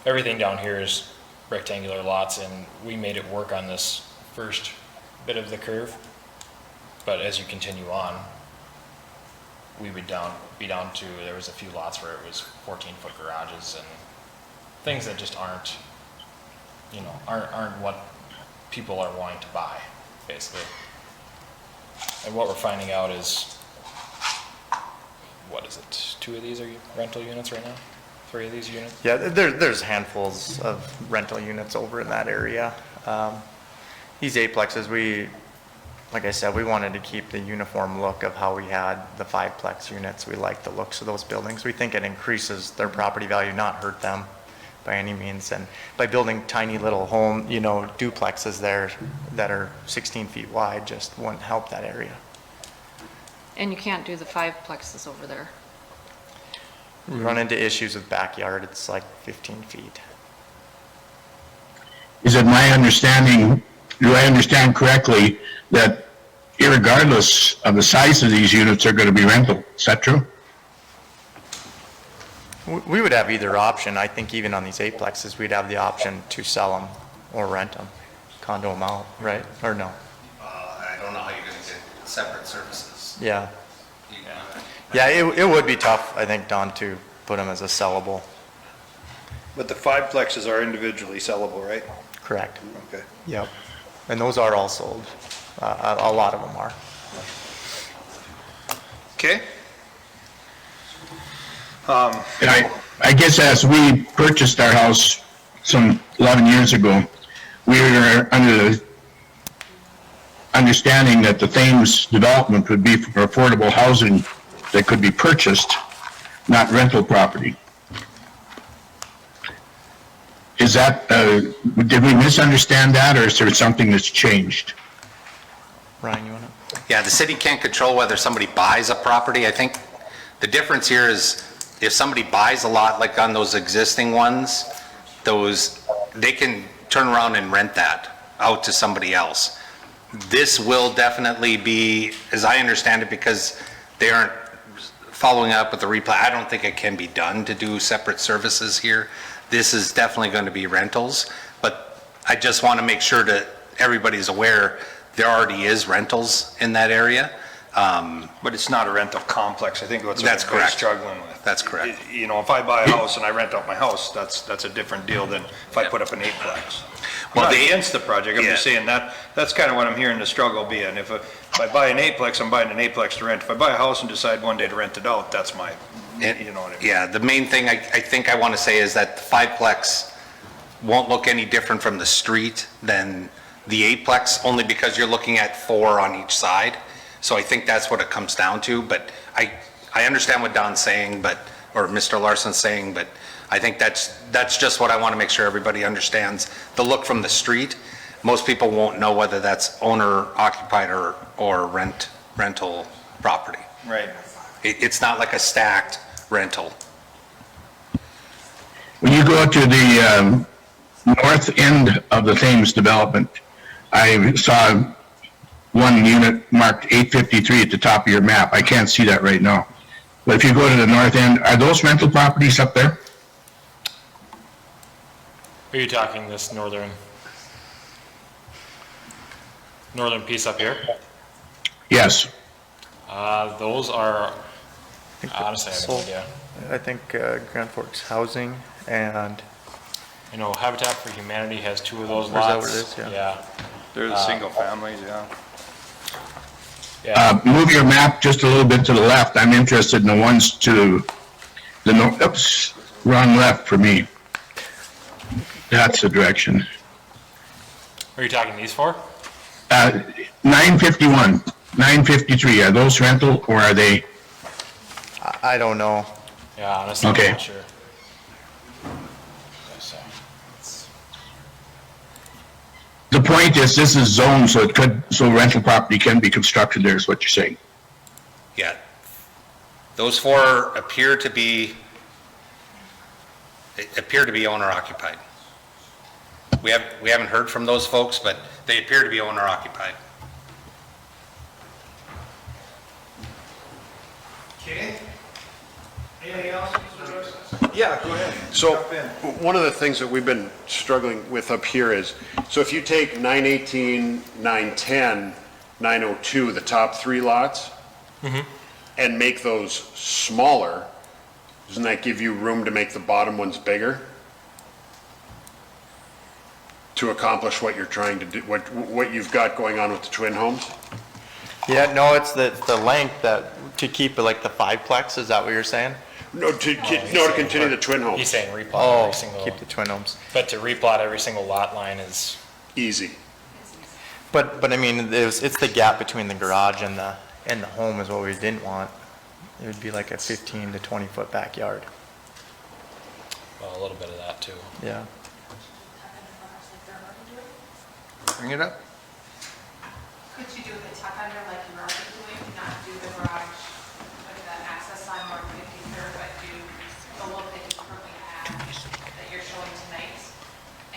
everything down here is rectangular lots, and we made it work on this first bit of the curve. But as you continue on, we would be down to, there was a few lots where it was 14-foot garages and things that just aren't what people are wanting to buy, basically. And what we're finding out is, what is it, 2 of these are rental units right now? 3 of these units? Yeah, there's handfuls of rental units over in that area. These eightplexes, like I said, we wanted to keep the uniform look of how we had the 5-plex units. We like the looks of those buildings. We think it increases their property value, not hurt them by any means. And by building tiny little home, duplexes there that are 16 feet wide just wouldn't help that area. And you can't do the 5 plexes over there? We run into issues with backyard, it's like 15 feet. Is it my understanding, do I understand correctly, that irregardless of the size of these units are going to be rental? Is that true? We would have either option. I think even on these eightplexes, we'd have the option to sell them or rent them, condo them out, right? Or no? I don't know how you're going to get separate services. Yeah. Yeah, it would be tough, I think, Don, to put them as a sellable. But the 5 plexes are individually sellable, right? Correct. Okay. Yep. And those are all sold. A lot of them are. Okay. And I guess as we purchased our house some 11 years ago, we were under the understanding that the Thames development would be for affordable housing that could be purchased, not rental property. Is that, did we misunderstand that, or is there something that's changed? Ryan, you want to? Yeah, the city can't control whether somebody buys a property. I think the difference here is if somebody buys a lot, like on those existing ones, they can turn around and rent that out to somebody else. This will definitely be, as I understand it, because they aren't following up with the replat, I don't think it can be done to do separate services here. This is definitely going to be rentals, but I just want to make sure that everybody's aware there already is rentals in that area. But it's not a rental complex, I think that's what That's everybody's correct. struggling with. That's correct. You know, if I buy a house and I rent out my house, that's a different deal than if I put up an eightplex. I'm Well, not the- against the project, I'm just saying that's kind of what I'm hearing the struggle being. If I buy an eightplex, I'm buying an eightplex to rent. If I buy a house and decide one day to rent it out, that's my, you know what I mean? Yeah, the main thing I think I want to say is that the fiveplex won't look any different from the street than the eightplex, only because you're looking at 4 on each side. So I think that's what it comes down to, but I understand what Don's saying, or Mr. Larson's saying, but I think that's just what I want to make sure everybody understands. The look from the street, most people won't know whether that's owner occupied or rental property. Right. It's not like a stacked rental. When you go to the north end of the Thames development, I saw one unit marked 853 at the top of your map. I can't see that right now. But if you go to the north end, are those rental properties up there? Are you talking this northern piece up here? Yes. Those are, honestly, I have no idea. I think Grand Forks Housing and. You know, Habitat for Humanity has 2 of those Is that lots. what it is? Yeah. Yeah. They're the single families, yeah. Yeah. Move your map just a little bit to the left. I'm interested in the ones to the north. Oops, wrong left for me. That's the direction. Are you talking these 4? 951, 953, are those rental or are they? I don't know. Yeah, honestly, Okay. I'm not sure. The point is, this is zoned, so rental property can be constructed there, is what you're saying. Yeah. Those 4 appear to be owner occupied. We haven't heard from those folks, but they appear to be owner occupied. Okay. Anything else, Mr. Royce? Yeah, go ahead. So, Jump in. one of the things that we've been struggling with up here is, so if you take 918, 910, 902, the top 3 lots, and make those smaller, doesn't that give you room to make the bottom ones bigger? To accomplish what you're trying to do, what you've got going on with the twin homes? Yeah, no, it's the length to keep like the 5-plex, is that what you're saying? No, to continue the twin homes. He's saying replot every single. Keep the twin homes. But to replot every single lot line is. Easy. But I mean, it's the gap between the garage and the home is what we didn't want. It would be like a 15 to 20 foot backyard. Well, a little bit of that too. Yeah. Bring it up. Could you do the tuck under like you were already doing, not do the garage with the access sign more 53rd, but do the look that you currently have that you're showing tonight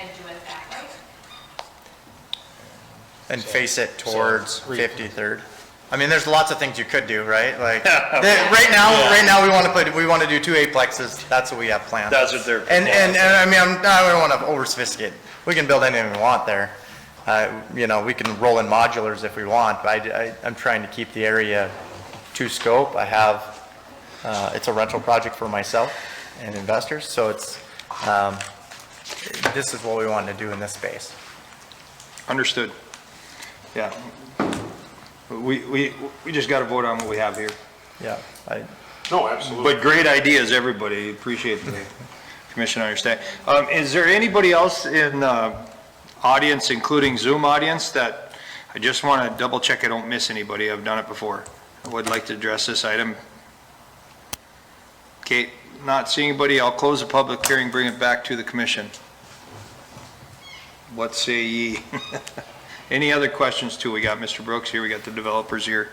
and do it that way? And face it towards 53rd. I mean, there's lots of things you could do, right? Like, right now we want to do 2 8-plexes. That's what we have planned. That's what they're. And I mean, I don't want to over sophisticate. We can build anything we want there. You know, we can roll in modulars if we want, but I'm trying to keep the area to scope. I have, it's a rental project for myself and investors, so it's, this is what we want to do in this space. Understood. Yeah. We just got to vote on what we have here. Yeah. No, absolutely. But great ideas, everybody. Appreciate the commission understanding. Is there anybody else in audience, including Zoom audience, that I just want to double check I don't miss anybody. I've done it before. I would like to address this item. Okay, not seeing anybody, I'll close the public hearing, bring it back to the commission. What say ye? Any other questions too? We got Mr. Brooks here, we got the developers here.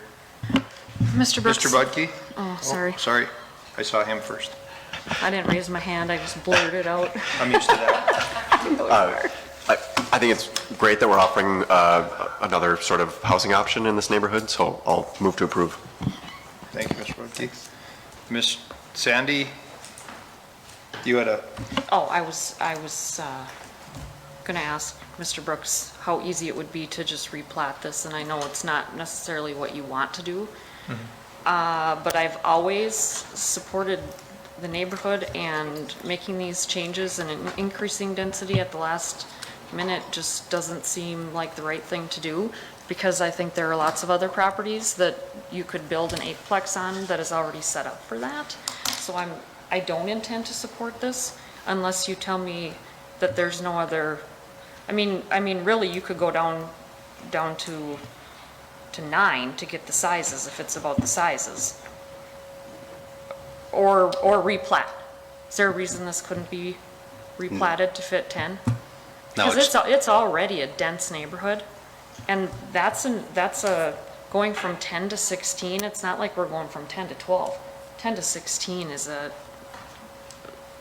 Mr. Brooks? Mr. Budke? Oh, sorry. Sorry, I saw him first. I didn't raise my hand, I just blurted it out. I'm used to that. I think it's great that we're offering another sort of housing option in this neighborhood, so I'll move to approve. Thank you, Mr. Budke. Miss Sandy, you had a, Oh, I was gonna ask Mr. Brooks how easy it would be to just replat this, and I know it's not necessarily what you want to do. But I've always supported the neighborhood, and making these changes and increasing density at the last minute just doesn't seem like the right thing to do, because I think there are lots of other properties that you could build an eightplex on that is already set up for that. So I don't intend to support this unless you tell me that there's no other, I mean, really, you could go down to 9 to get the sizes if it's about the sizes. Or replat. Is there a reason this couldn't be replatted to fit 10? No, Because it's already a dense neighborhood, and that's going from 10 to 16, it's not like we're going from 10 to 12. 10 to 16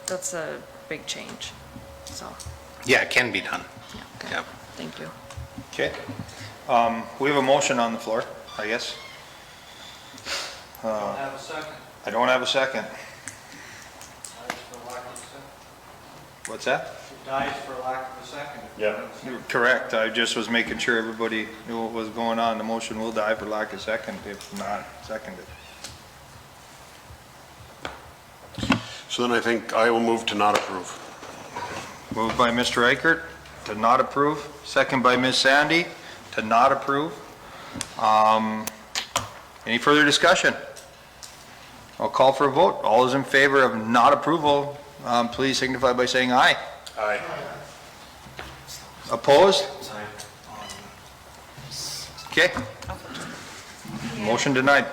that's a big change, so, Yeah, it can be done. okay, Yep. thank you. okay. We have a motion on the floor, I guess. Don't have a second. I don't have a second. Dies for lack of a second. What's that? It dies for lack of a second. Yeah. You're correct. I just was making sure everybody knew what was going on. The motion will die for lack of second if not seconded. So then I think I will move to not approve. Moved by Mr. Reichert to not approve, second by Ms. Sandy to not approve. Any further discussion? I'll call for a vote. All those in favor of not approval, please signify by saying aye. Aye. Opposed? Okay. Motion denied.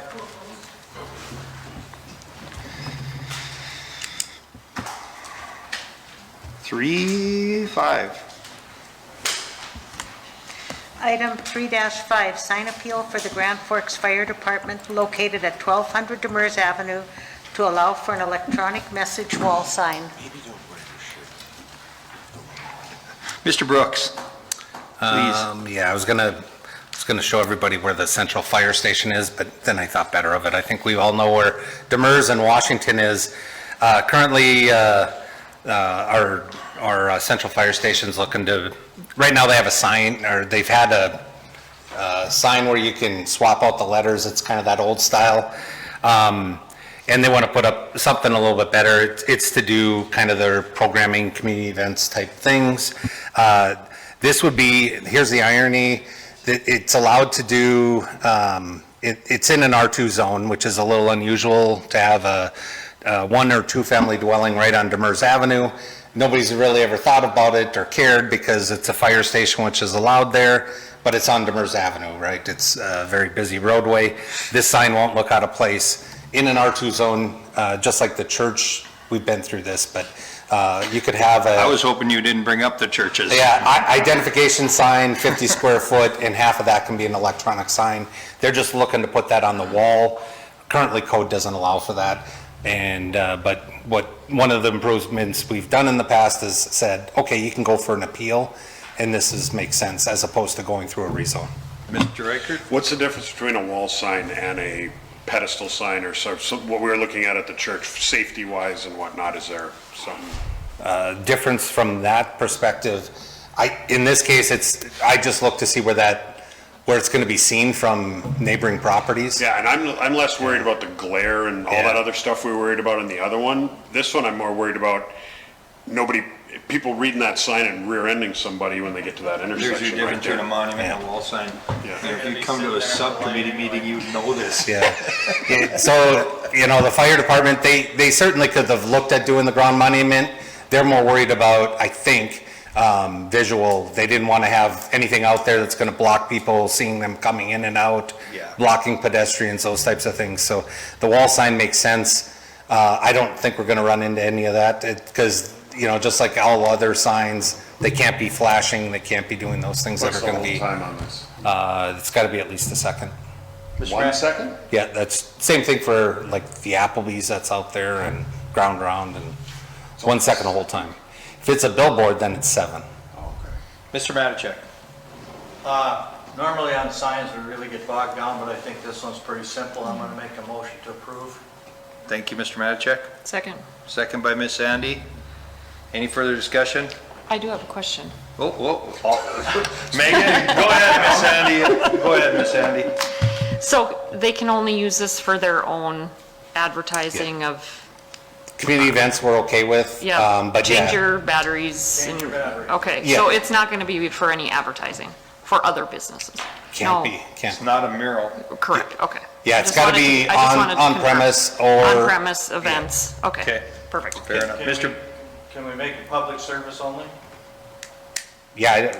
Three, five. Item 3-5, sign appeal for the Grand Forks Fire Department located at 1200 Demers Avenue to allow for an electronic message wall sign. Mr. Brooks, please. Yeah, I was gonna show everybody where the central fire station is, but then I thought better of it. I think we all know where Demers and Washington is. Currently, our central fire station's looking to, right now they have a sign, or they've had a sign where you can swap out the letters. It's kind of that old style. And they want to put up something a little bit better. It's to do kind of their programming, community events type things. This would be, here's the irony, that it's allowed to do, it's in an R2 zone, which is a little unusual to have a 1 or 2 family dwelling right on Demers Avenue. Nobody's really ever thought about it or cared because it's a fire station which is allowed there, but it's on Demers Avenue, right? It's a very busy roadway. This sign won't look out of place in an R2 zone, just like the church. We've been through this, but you could have a... I was hoping you didn't bring up the churches. Yeah, identification sign, 50 square foot, and half of that can be an electronic sign. They're just looking to put that on the wall. Currently, code doesn't allow for that. And, but one of the improvements we've done in the past is said, okay, you can go for an appeal, and this makes sense as opposed to going through a rezone. Mr. Reichert? What's the difference between a wall sign and a pedestal sign or what we were looking at the church, safety-wise and whatnot? Is there some difference from that perspective? In this case, I just look to see where it's going to be seen from neighboring properties. Yeah, and I'm less worried about the glare and all that other stuff we were worried about in the other one. This one, I'm more worried about people reading that sign and rear-ending somebody when they get to that intersection. There's your difference between a monument and a wall sign. Yeah. If you come to a subcommittee meeting, you know this. Yeah. So, the fire department, they certainly could have looked at doing the ground monument. They're more worried about, I think, visual. They didn't want to have anything out there that's going to block people seeing them coming in and out, blocking pedestrians, those types of things. So the wall sign makes sense. I don't think we're going to run into any of that because, you know, just like all other signs, they can't be flashing, they can't be doing those things that are going to be. What's the hold time on this? It's got to be at least a second. 1 second? Yeah, that's same thing for like the Applebee's that's out there and Ground Round, and 1 second the whole time. If it's a billboard, then it's 7. Mr. Matichak. Normally on signs, we really get bogged down, but I think this one's pretty simple. I'm gonna make a motion to approve. Thank you, Mr. Matichak. Second. Second by Miss Sandy. Any further discussion? I do have a question. Megan, go ahead, Miss Sandy. Go ahead, Miss Sandy. So they can only use this for their own advertising of, Community events we're okay with. But change yeah, your batteries. Change your batteries. Okay, Yeah. so it's not gonna be for any advertising for other businesses? can't No. be, can't. It's not a mural. Correct, okay. Yeah, I it's just gotta wanted to- be I just on- wanted to on confirm. premise or- On-premise events, okay, Okay. perfect. Fair enough. Can we make it public service only? Yeah,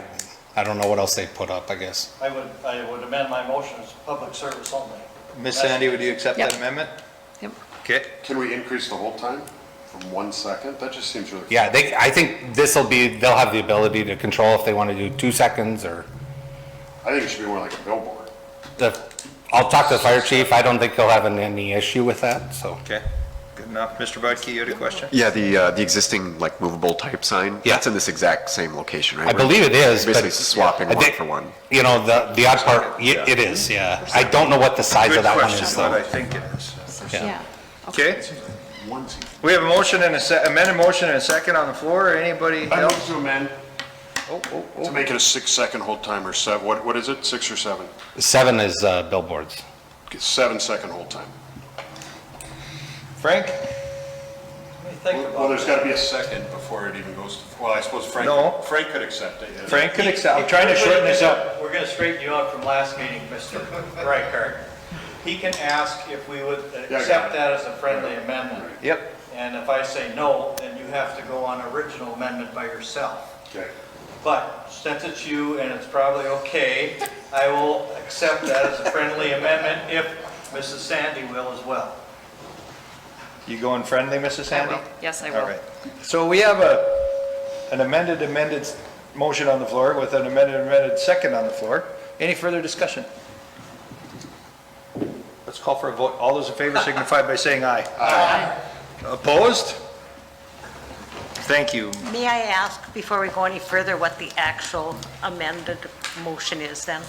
I don't know what else they put up, I guess. I would amend my motion as public service only. Miss Sandy, would you accept that amendment? Yep. Okay. Can we increase the hold time from 1 second? That just seems really. Yeah, I think this'll be, they'll have the ability to control if they want to do 2 seconds or I think it should be more like a billboard. I'll talk to the fire chief. I don't think he'll have any issue with that, so. Okay, good enough. Mr. Budke, you had a question? Yeah, the existing like movable type sign, Yeah. that's in this exact same location, right? I believe it is, but. Basically swapping I one think- for one. You know, the odd part, it is, yeah. I don't know what the size of Good that one question, is but I though. think it is. Yeah. Okay, we have a motion and amended motion and a second on the floor. Anybody I else? move to amend to make it a 6 second hold time or 7, what is it, 6 or 7? 7 is billboards. 7 second hold time. Frank? Well, there's gotta be a second before it even goes to, well, I suppose Frank, No. Frank could accept it. yeah. Frank could accept, I'm trying to shorten this up. We're gonna straighten you out from last meeting, Mr. Reichert. He can ask if we would accept that as a friendly amendment. Yep. And if I say no, then you have to go on original amendment by yourself. Okay. But since it's you and it's probably okay, I will accept that as a friendly amendment if Mrs. Sandy will as well. You going friendly, Mrs. Sandy? I will. Yes, I All will. right. So we have an amended motion on the floor with an amended second on the floor. Any further discussion? Let's call for a vote. All those in favor signify by saying aye. Aye. Opposed? Thank you. May I ask, before we go any further, what the actual amended motion is then?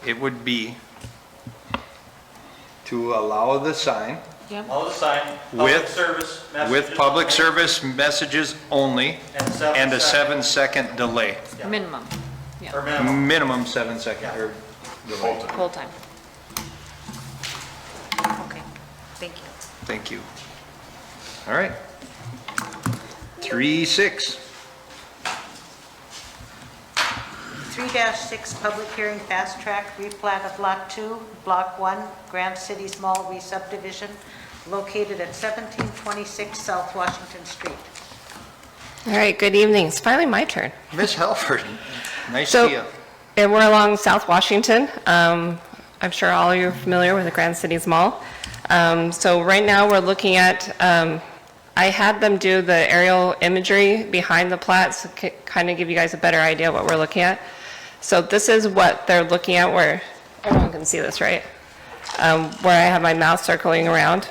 It would be to allow the sign All the sign, public with, service messages. with public service messages only and a 7 7-second delay. Minimum, Or minimum. Minimum 7-second or delay. whole time. Okay, thank you. Thank you. All right. 3-6. 3-6, public hearing, fast track, replat of Lot 2, Block 1, Grand Cities Mall re-subdivision, located at 1726 South Washington Street. All right, good evening. It's finally my turn. Ms. Halford, nice to So, see you. and we're along South Washington. I'm sure all of you are familiar with the Grand Cities Mall. So right now, we're looking at, I had them do the aerial imagery behind the plats to kind of give you guys a better idea of what we're looking at. So this is what they're looking at, where everyone can see this, right? Where I have my mouse circling around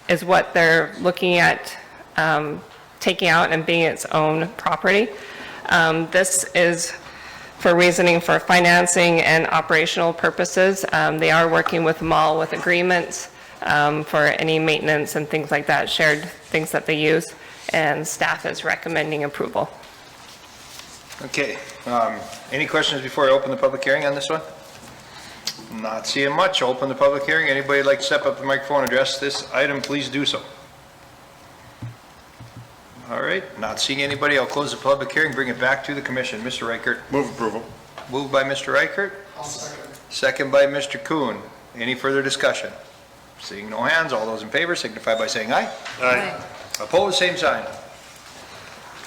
is what they're looking at taking out and being its own property. This is for reasoning for financing and operational purposes. They are working with the mall with agreements for any maintenance and things like that, shared things that they use, and staff is recommending approval. Okay, any questions before I open the public hearing on this one? Not seeing much. Open the public hearing. Anybody like to step up to the microphone and address this item, please do so. All right, not seeing anybody. I'll close the public hearing, bring it back to the commission. Mr. Reichert. Move approval. Moved by Mr. Reichert. Second by Mr. Kuhn. Any further discussion? Seeing no hands, all those in favor signify by saying aye. Aye. Opposed, same sign.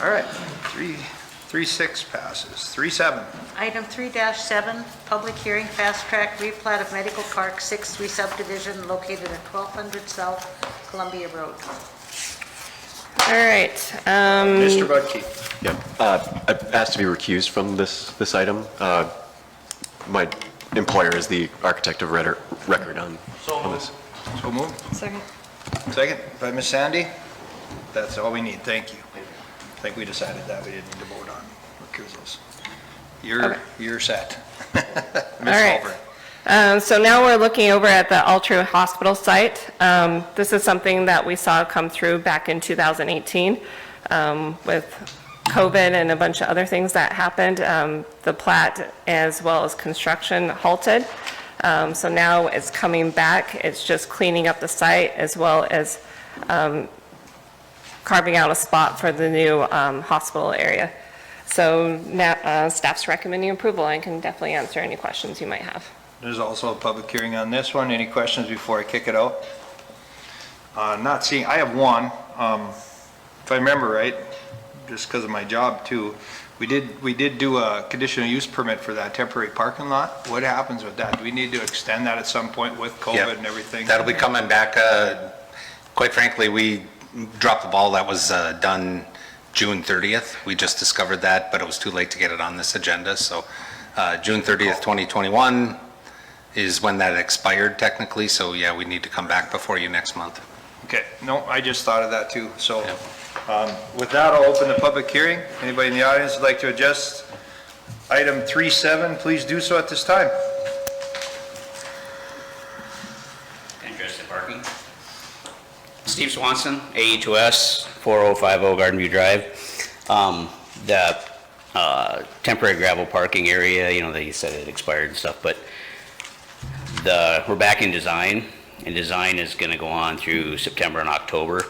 All right, 3-6 passes. 3-7. Item 3-7, public hearing, fast track replat of Medical Park 6-3 subdivision located at 1200 South Columbia Road. All right. Mr. Budke. I've asked to be recused from this item. My employer is the architect of record on this. So moved. Second. Second by Ms. Sandy. That's all we need. Thank you. I think we decided that we didn't need to vote on recusals. You're set. Ms. All right. Holbrook. So now we're looking over at the Altru Hospital site. This is something that we saw come through back in 2018 with COVID and a bunch of other things that happened. The plat as well as construction halted. So now it's coming back. It's just cleaning up the site as well as carving out a spot for the new hospital area. So now staff's recommending approval. I can definitely answer any questions you might have. There's also a public hearing on this one. Any questions before I kick it out? Not seeing, I have one. If I remember right, just because of my job too, we did do a conditional use permit for that temporary parking lot. What happens with that? Do we need to extend that at some point with COVID and everything? That'll be coming back. Quite frankly, we dropped the ball. That was done June 30th. We just discovered that, but it was too late to get it on this agenda. So June 30th, 2021 is when that expired technically. So yeah, we need to come back before you next month. Okay, no, I just thought of that too. So with that, I'll open the public hearing. Anybody in the audience would like to address item 3-7, please do so at this time. Address the parking. Steve Swanson, AE2S, 4050 Garden View Drive. The temporary gravel parking area, you know, they said it expired and stuff, but we're back in design, and design is going to go on through September and October.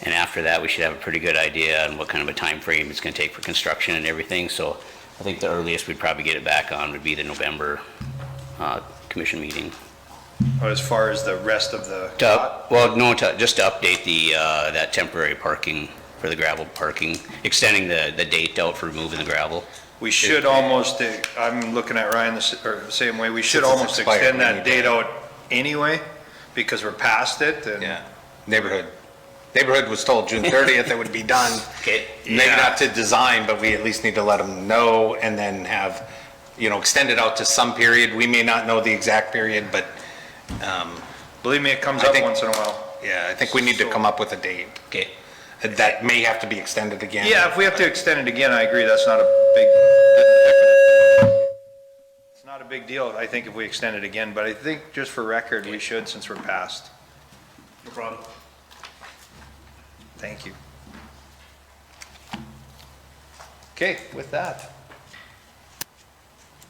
And after that, we should have a pretty good idea on what kind of a time frame it's going to take for construction and everything. So I think the earliest we'd probably get it back on would be the November commission meeting. As far as the rest of the just to update that temporary parking for the gravel parking, extending the date out for removing the gravel. We should almost, I'm looking at Ryan the same way, we should almost extend that date out anyway, because we're past it. And yeah, neighborhood was told June 30th it would be done. Okay. Maybe not to design, but we at least need to let them know and then have, you know, extend it out to some period. We may not know the exact period, but believe me, it comes up once in a while. Yeah, I think we need to come up with a date. Okay. That may have to be extended again. Yeah, if we have to extend it again, I agree, that's not a big, it's not a big deal, I think, if we extend it again, but I think just for record, we should, since we're past. No problem. Thank you. Okay, with that,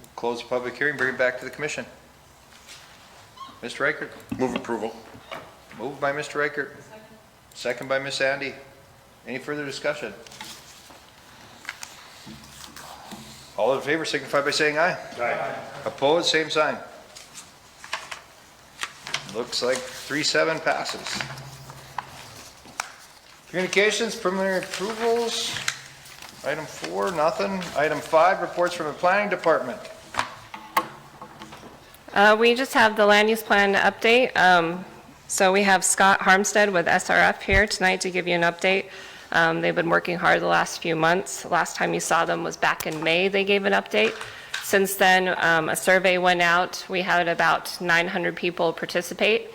we'll close the public hearing, bring it back to the commission. Mr. Reichert? Move approval. Moved by Mr. Reichert. Second by Ms. Sandy. Any further discussion? All in favor signify by saying aye. Aye. Opposed, same sign. Looks like 3-7 passes. Communications, preliminary approvals. Item 4, nothing. Item 5, reports from the planning department. We just have the land use plan update. So we have Scott Harmstead with SRF here tonight to give you an update. They've been working hard the last few months. Last time you saw them was back in May, they gave an update. Since then, a survey went out. We had about 900 people participate.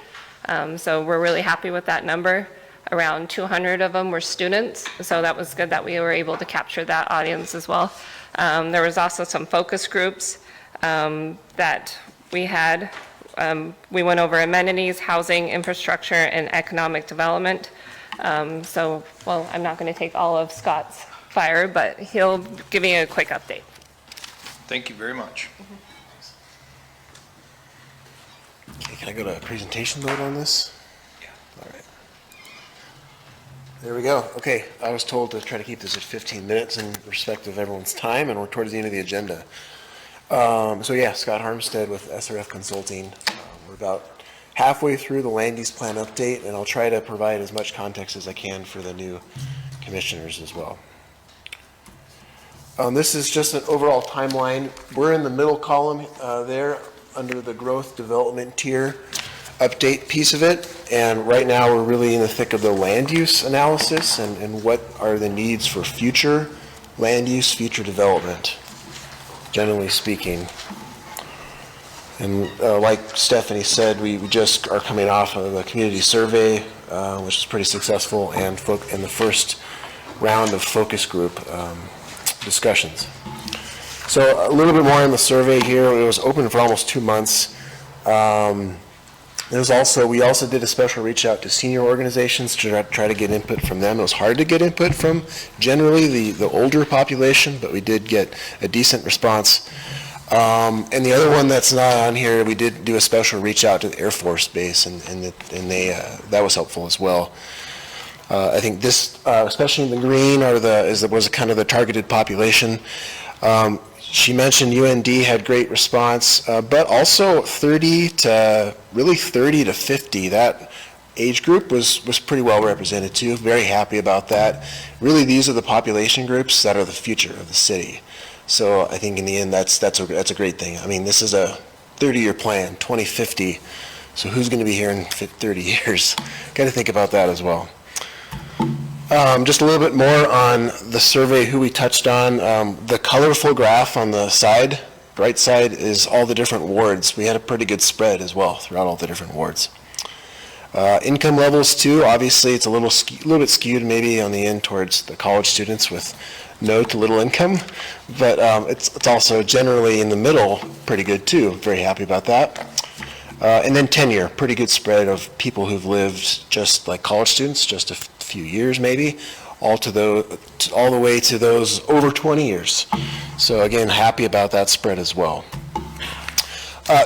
So we're really happy with that number. Around 200 of them were students, so that was good that we were able to capture that audience as well. There was also some focus groups that we had. We went over amenities, housing, infrastructure, and economic development. So, well, I'm not going to take all of Scott's fire, but he'll give you a quick update. Thank you very much. Okay, can I go to presentation mode on this? Yeah. All right. There we go. Okay, I was told to try to keep this at 15 minutes in respect of everyone's time, and we're towards the end of the agenda. So yeah, Scott Harmstead with SRF Consulting. We're about halfway through the land use plan update, and I'll try to provide as much context as I can for the new commissioners as well. This is just an overall timeline. We're in the middle column there under the growth development tier update piece of it. And right now, we're really in the thick of the land use analysis and what are the needs for future land use, future development, generally speaking. And like Stephanie said, we just are coming off of a community survey, which is pretty successful, and the first round of focus group discussions. So a little bit more on the survey here. It was open for almost 2 months. We also did a special reach out to senior organizations to try to get input from them. It was hard to get input from generally the older population, but we did get a decent response. And the other one that's not on here, we did do a special reach out to the Air Force Base, and that was helpful as well. I think this, especially in the green, was kind of the targeted population. She mentioned UND had great response, but also 30 to 50, that age group was pretty well represented too. Very happy about that. Really, these are the population groups that are the future of the city. So I think in the end, that's a great thing. I mean, this is a 30-year plan, 2050. So who's going to be here in 30 years? Got to think about that as well. Just a little bit more on the survey, who we touched on. The colorful graph on the side, right side, is all the different wards. We had a pretty good spread as well throughout all the different wards. Income levels too, obviously it's a little bit skewed maybe on the end towards the college students with no to little income, but it's also generally in the middle pretty good too. Very happy about that. And then tenure, pretty good spread of people who've lived just like college students, just a few years maybe, all the way to those over 20 years. So again, happy about that spread as well.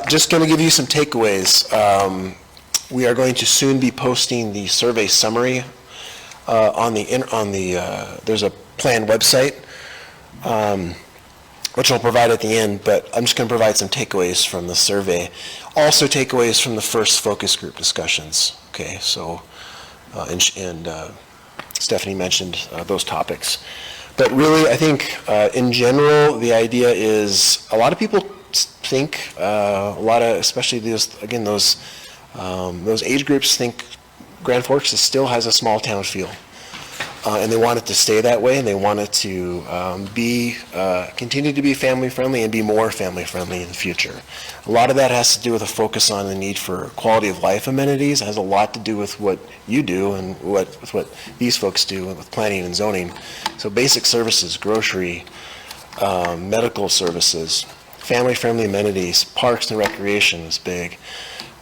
Just going to give you some takeaways. We are going to soon be posting the survey summary there's a planned website, which I'll provide at the end, but I'm just going to provide some takeaways from the survey. Also takeaways from the first focus group discussions. Okay, so, Stephanie mentioned those topics. But really, I think in general, the idea is a lot of people think, especially those age groups think Grand Forks still has a small town feel. And they want it to stay that way, and they want it to continue to be family friendly and be more family friendly in the future. A lot of that has to do with a focus on the need for quality of life amenities. It has a lot to do with what you do and with what these folks do with planning and zoning. So basic services, grocery, medical services, family friendly amenities, parks and recreation is big,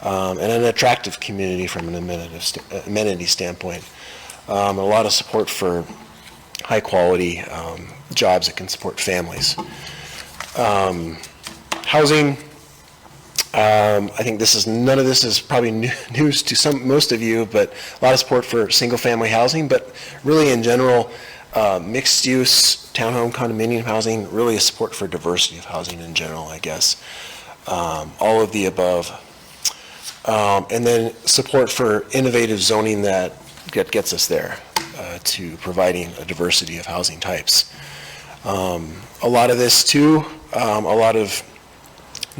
and an attractive community from an amenity standpoint. A lot of support for high quality jobs that can support families. Housing, I think none of this is probably news to most of you, but a lot of support for single family housing, but really in general, mixed use, townhome, condominium housing, really a support for diversity of housing in general, I guess. All of the above. And then support for innovative zoning that gets us there to providing a diversity of housing types. A lot of this too, a lot of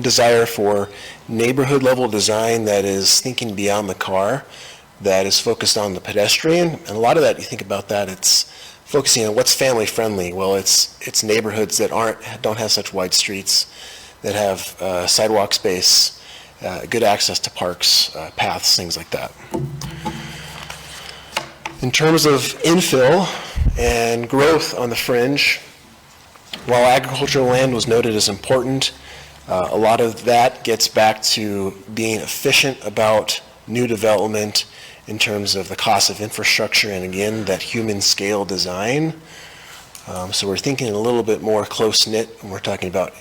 desire for neighborhood level design that is thinking beyond the car, that is focused on the pedestrian. And a lot of that, you think about that, it's focusing on what's family friendly. Well, it's neighborhoods that don't have such wide streets, that have sidewalk space, good access to parks, paths, things like that. In terms of infill and growth on the fringe, while agricultural land was noted as important, a lot of that gets back to being efficient about new development in terms of the cost of infrastructure and again, that human scale design. So we're thinking a little bit more close-knit when we're talking about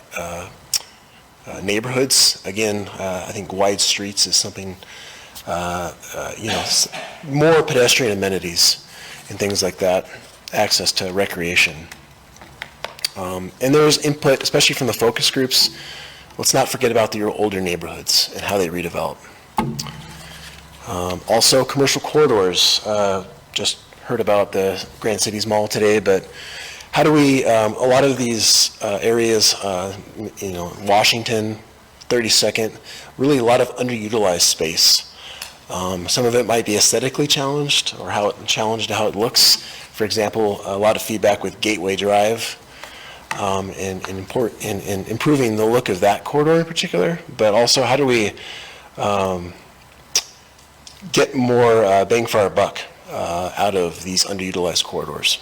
neighborhoods. Again, I think wide streets is something, more pedestrian amenities and things like that, access to recreation. And there's input, especially from the focus groups. Let's not forget about the older neighborhoods and how they redevelop. Also, commercial corridors. Just heard about the Grand Cities Mall today, but how do we, a lot of these areas, Washington, 32nd, really a lot of underutilized space. Some of it might be aesthetically challenged or challenged how it looks. For example, a lot of feedback with Gateway Drive and improving the look of that corridor in particular, but also how do we get more bang for our buck out of these underutilized corridors.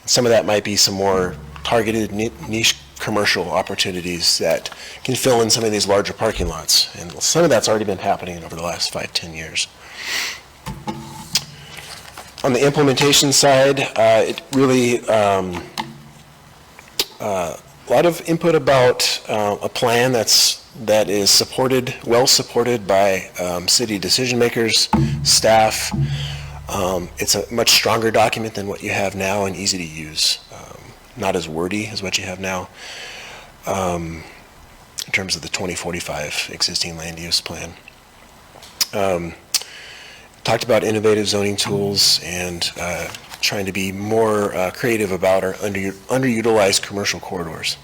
Some of that might be some more targeted niche commercial opportunities that can fill in some of these larger parking lots. And some of that's already been happening over the last 5-10 years. On the implementation side, it really, a lot of input about a plan that is supported, well supported by city decision makers, staff. It's a much stronger document than what you have now and easy to use. Not as wordy as what you have now in terms of the 2045 existing land use plan. Talked about innovative zoning tools and trying to be more creative about our underutilized commercial corridors.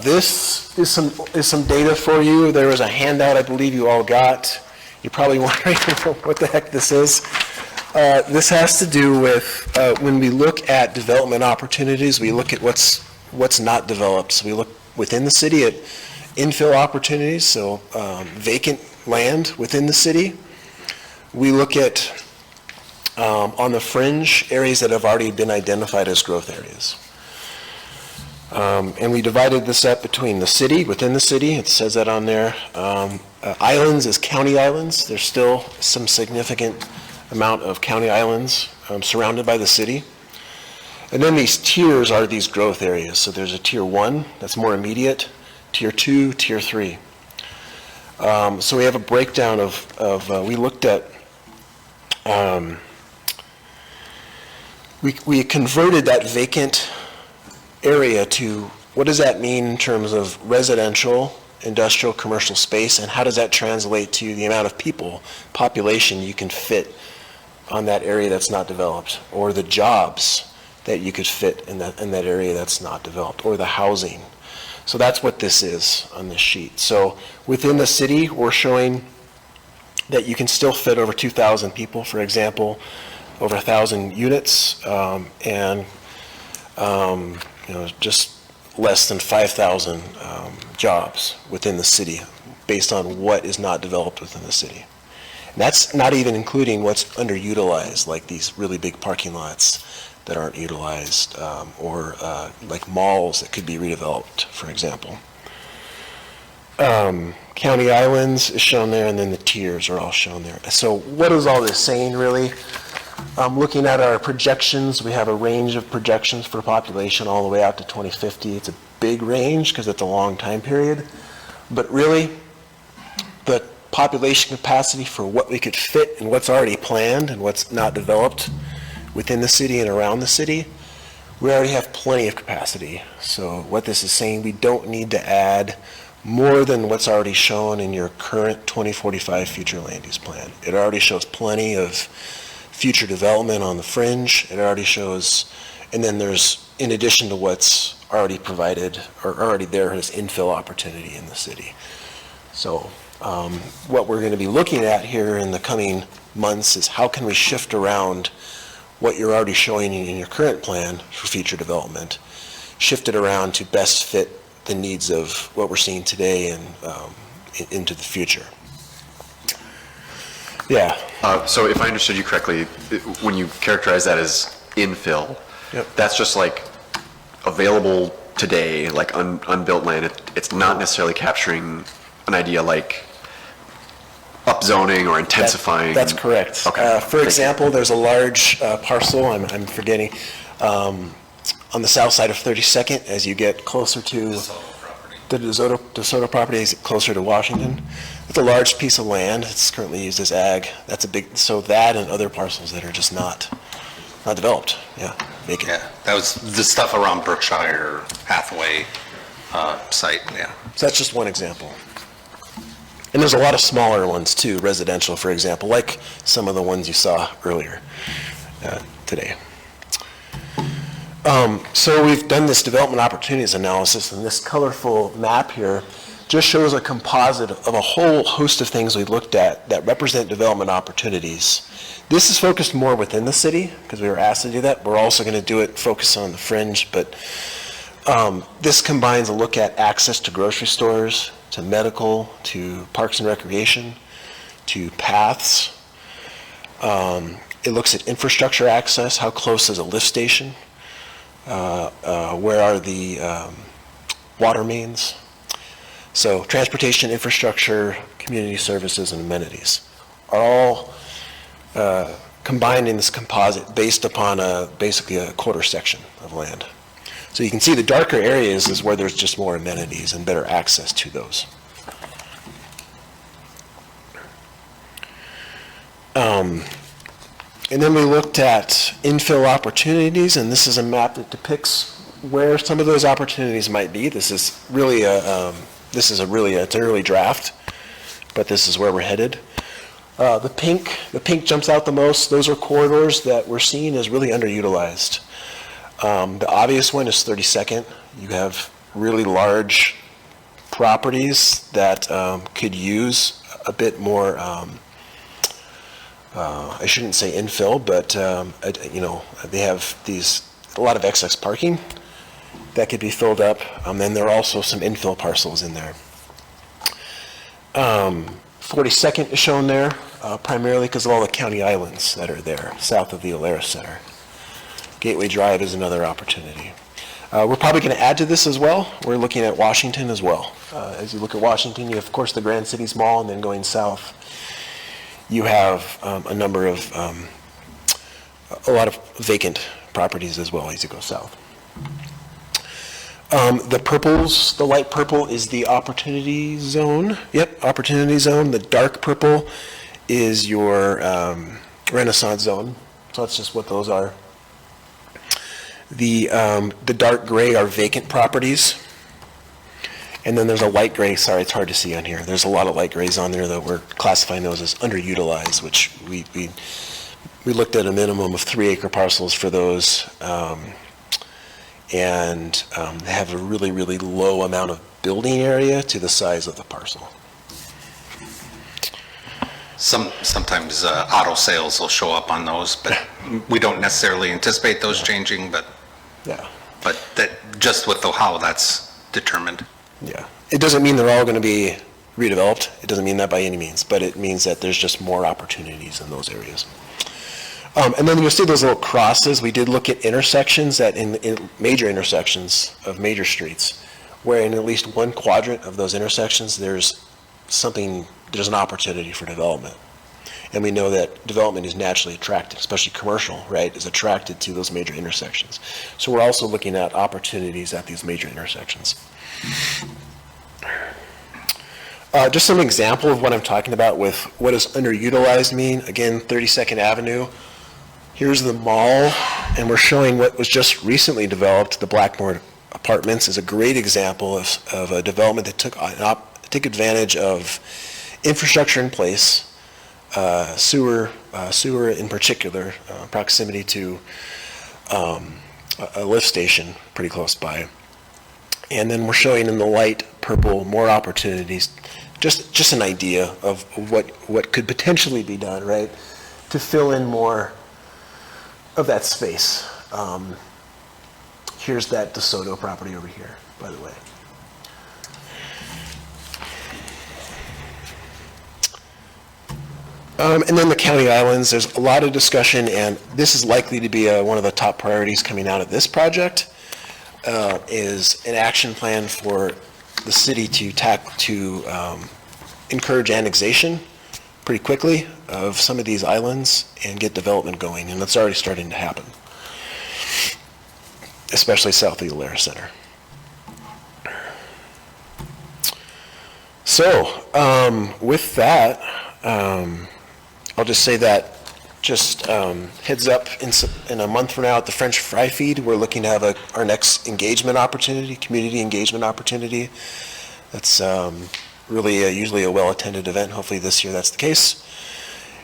This is some data for you. There was a handout I believe you all got. You're probably wondering what the heck this is. This has to do with when we look at development opportunities, we look at what's not developed. So we look within the city at infill opportunities, so vacant land within the city. We look at on the fringe areas that have already been identified as growth areas. And we divided this up between the city, within the city, it says that on there. Islands is county islands. There's still some significant amount of county islands surrounded by the city. And then these tiers are these growth areas. So there's a tier 1 that's more immediate, tier 2, tier 3. So we have a breakdown of we looked at, we converted that vacant area to what does that mean in terms of residential, industrial, commercial space, and how does that translate to the amount of people, population you can fit on that area that's not developed, or the jobs that you could fit in that area that's not developed, or the housing. So that's what this is on this sheet. So within the city, we're showing that you can still fit over 2,000 people, for example, over 1,000 units, and just less than 5,000 jobs within the city based on what is not developed within the city. And that's not even including what's underutilized, like these really big parking lots that aren't utilized, or like malls that could be redeveloped, for example. County islands is shown there, and then the tiers are all shown there. So what is all this saying, really? Looking at our projections, we have a range of projections for population all the way out to 2050. It's a big range because it's a long time period. But really, the population capacity for what we could fit and what's already planned and what's not developed within the city and around the city, we already have plenty of capacity. So what this is saying, we don't need to add more than what's already shown in your current 2045 future land use plan. It already shows plenty of future development on the fringe. It already shows, and then there's, in addition to what's already provided or already there, is infill opportunity in the city. So what we're going to be looking at here in the coming months is how can we shift around what you're already showing in your current plan for future development, shift it around to best fit the needs of what we're seeing today and into the future. Yeah. So if I understood you correctly, when you characterize that as infill, yep, that's just like available today, like unbuilt land. It's not necessarily capturing an idea like upzoning or intensifying. That's correct. Okay. For example, there's a large parcel, I'm forgetting, on the south side of 32nd as you get closer to the DeSoto property, as you get closer to Washington. It's a large piece of land. It's currently used as ag. That's a big, so that and other parcels that are just not developed. Yeah, vacant. Yeah, that was the stuff around Berkshire Hathaway site, yeah. So that's just one example. And there's a lot of smaller ones too, residential, for example, like some of the ones you saw earlier today. So we've done this development opportunities analysis, and this colorful map here just shows a composite of a whole host of things we looked at that represent development opportunities. This is focused more within the city, because we were asked to do that. We're also going to do it focus on the fringe, but this combines a look at access to grocery stores, to medical, to parks and recreation, to paths. It looks at infrastructure access, how close is a lift station, where are the water mains. So transportation, infrastructure, community services, and amenities are all combined in this composite based upon basically a quarter section of land. So you can see the darker areas is where there's just more amenities and better access to those. And then we looked at infill opportunities, and this is a map that depicts where some of those opportunities might be. This is really it's an early draft, but this is where we're headed. The pink jumps out the most. Those are corridors that we're seeing as really underutilized. The obvious one is 32nd. You have really large properties that could use a bit more, I shouldn't say infill, but they have a lot of excess parking that could be filled up. Then there are also some infill parcels in there. 42nd is shown there, primarily because of all the county islands that are there, south of the Alara Center. Gateway Drive is another opportunity. We're probably going to add to this as well. We're looking at Washington as well. As you look at Washington, you have, of course, the Grand Cities Mall, and then going south, you have a number of, a lot of vacant properties as well as you go south. The light purple is the opportunity zone. Yep, opportunity zone. The dark purple is your Renaissance zone. So that's just what those are. The dark gray are vacant properties. And then there's a light gray, sorry, it's hard to see on here. There's a lot of light grays on there that we're classifying those as underutilized, which we looked at a minimum of 3-acre parcels for those. And they have a really, really low amount of building area to the size of the parcel. Sometimes auto sales will show up on those, but we don't necessarily anticipate those changing, but that just with how that's determined. Yeah, it doesn't mean they're all going to be redeveloped. It doesn't mean that by any means, but it means that there's just more opportunities in those areas. And then you'll see those little crosses. We did look at intersections that in major intersections of major streets, where in at least one quadrant of those intersections, there's an opportunity for development. And we know that development is naturally attracted, especially commercial, right, is attracted to those major intersections. So we're also looking at opportunities at these major intersections. Just some example of what I'm talking about with what does underutilized mean. Again, 32nd Avenue. Here's the mall, and we're showing what was just recently developed. The Blackmore Apartments is a great example of a development that took advantage of infrastructure in place, sewer in particular, proximity to a lift station pretty close by. And then we're showing in the light purple more opportunities, just an idea of what could potentially be done, right, to fill in more of that space. Here's that DeSoto property over here, by the way. And then the county islands, there's a lot of discussion, and this is likely to be one of the top priorities coming out of this project, is an action plan for the city to encourage annexation pretty quickly of some of these islands and get development going, and that's already starting to happen, especially south of the Alara Center. So, with that, I'll just say that, heads up, in a month from now at the French Fry Feed, we're looking to have our next engagement opportunity, community engagement opportunity. That's really usually a well-attended event. Hopefully this year that's the case.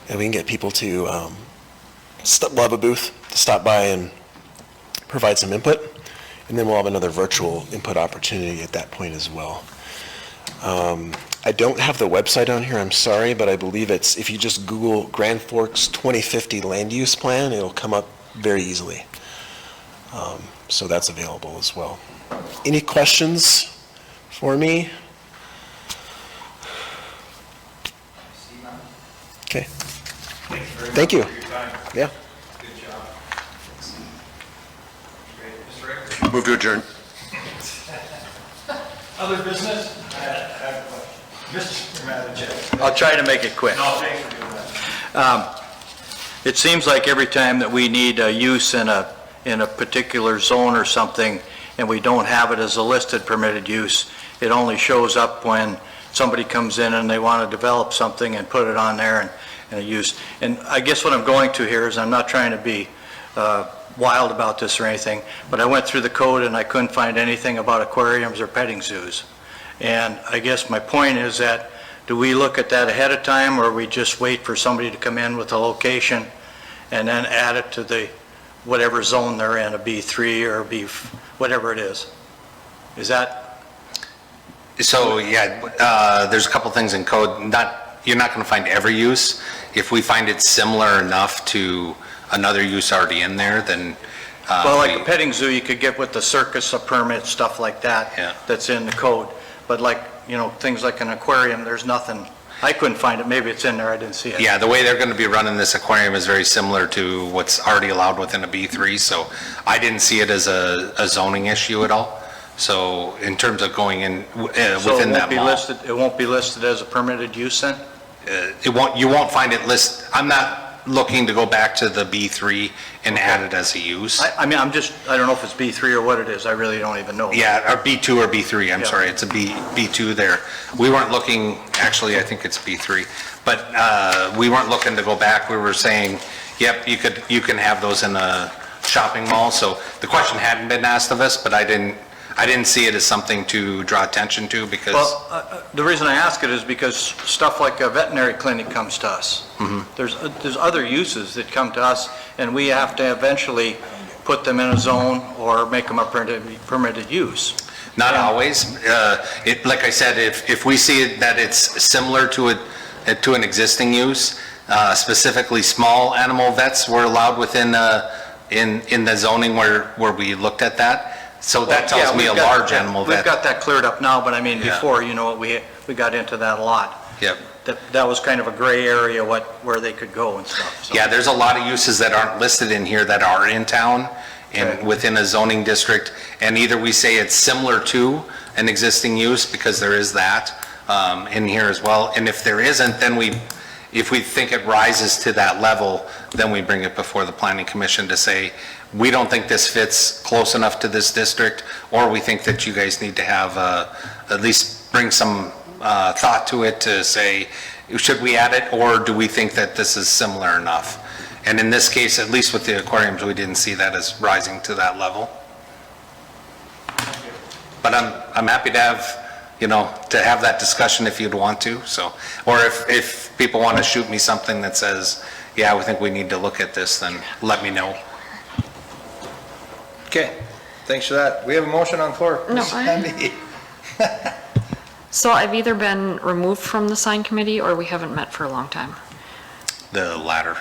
And we can get people to, we'll have a booth to stop by and provide some input. And then we'll have another virtual input opportunity at that point as well. I don't have the website on here, I'm sorry, but I believe it's, if you just Google Grand Forks 2050 Land Use Plan, it'll come up very easily. So that's available as well. Any questions for me? Okay. Thank you. Yeah. Good job. Great. Mr. Rick? Move to adjourn. Other business? I have a question. Mr. Matichak. I'll try to make it quick. No, thanks for doing that. It seems like every time that we need a use in a particular zone or something, and we don't have it as a listed permitted use, it only shows up when somebody comes in and they want to develop something and put it on there and a use. And I guess what I'm going to here is, I'm not trying to be wild about this or anything, but I went through the code and I couldn't find anything about aquariums or petting zoos. And I guess my point is that, do we look at that ahead of time, or we just wait for somebody to come in with a location and then add it to the whatever zone they're in, a B3 or a B, whatever it is? Is that? So, yeah, there's a couple things in code. You're not going to find every use. If we find it similar enough to another use already in there, then Well, like a petting zoo, you could get with the circus, a permit, stuff like that, that's in the code. But like, you know, things like an aquarium, there's nothing, I couldn't find it, maybe it's in there, I didn't see it. Yeah, the way they're going to be running this aquarium is very similar to what's already allowed within a B3, so I didn't see it as a zoning issue at all. So in terms of going in within that mall. It won't be listed as a permitted use then? You won't find it listed. I'm not looking to go back to the B3 and add it as a use. I mean, I don't know if it's B3 or what it is, I really don't even know. Yeah, or B2 or B3, I'm sorry, it's a B2 there. We weren't looking, actually, I think it's B3, but we weren't looking to go back. We were saying, yep, you can have those in a shopping mall. So the question hadn't been asked of us, but I didn't see it as something to draw attention to, because... Well, the reason I ask it is because stuff like a veterinary clinic comes to us. There's other uses that come to us, and we have to eventually put them in a zone or make them a permitted use. Not always. Like I said, if we see that it's similar to an existing use, specifically small animal vets were allowed within in the zoning where we looked at that. So that tells me a large animal vet. We've got that cleared up now, but I mean, before, you know, we got into that a lot. Yep. That was kind of a gray area, where they could go and stuff. So. Yeah, there's a lot of uses that aren't listed in here that are in town and within a zoning district, and either we say it's similar to an existing use, because there is that in here as well, and if there isn't, then if we think it rises to that level, then we bring it before the planning commission to say, we don't think this fits close enough to this district, or we think that you guys need to have, at least bring some thought to it to say, should we add it, or do we think that this is similar enough? And in this case, at least with the aquariums, we didn't see that as rising to that level. But I'm happy to have, to have that discussion if you'd want to, so, or if people want to shoot me something that says, yeah, we think we need to look at this, then let me know. Okay, thanks for that. We have a motion on the floor. No, So I've either been removed from the sign committee, or we haven't met for a long time. The latter.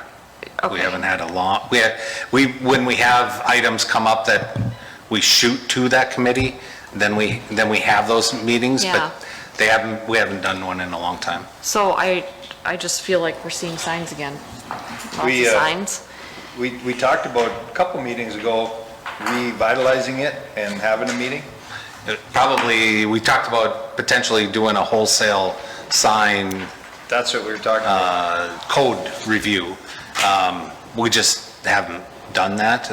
We haven't had a long, when we have items come up that we shoot to that committee, then we have those meetings, but we haven't done one in a long time. So I just feel like we're seeing signs again. Lots of signs. We talked about a couple meetings ago, revitalizing it and having a meeting. Probably, we talked about potentially doing a wholesale sign. That's what we were talking about. Code review. We just haven't done that.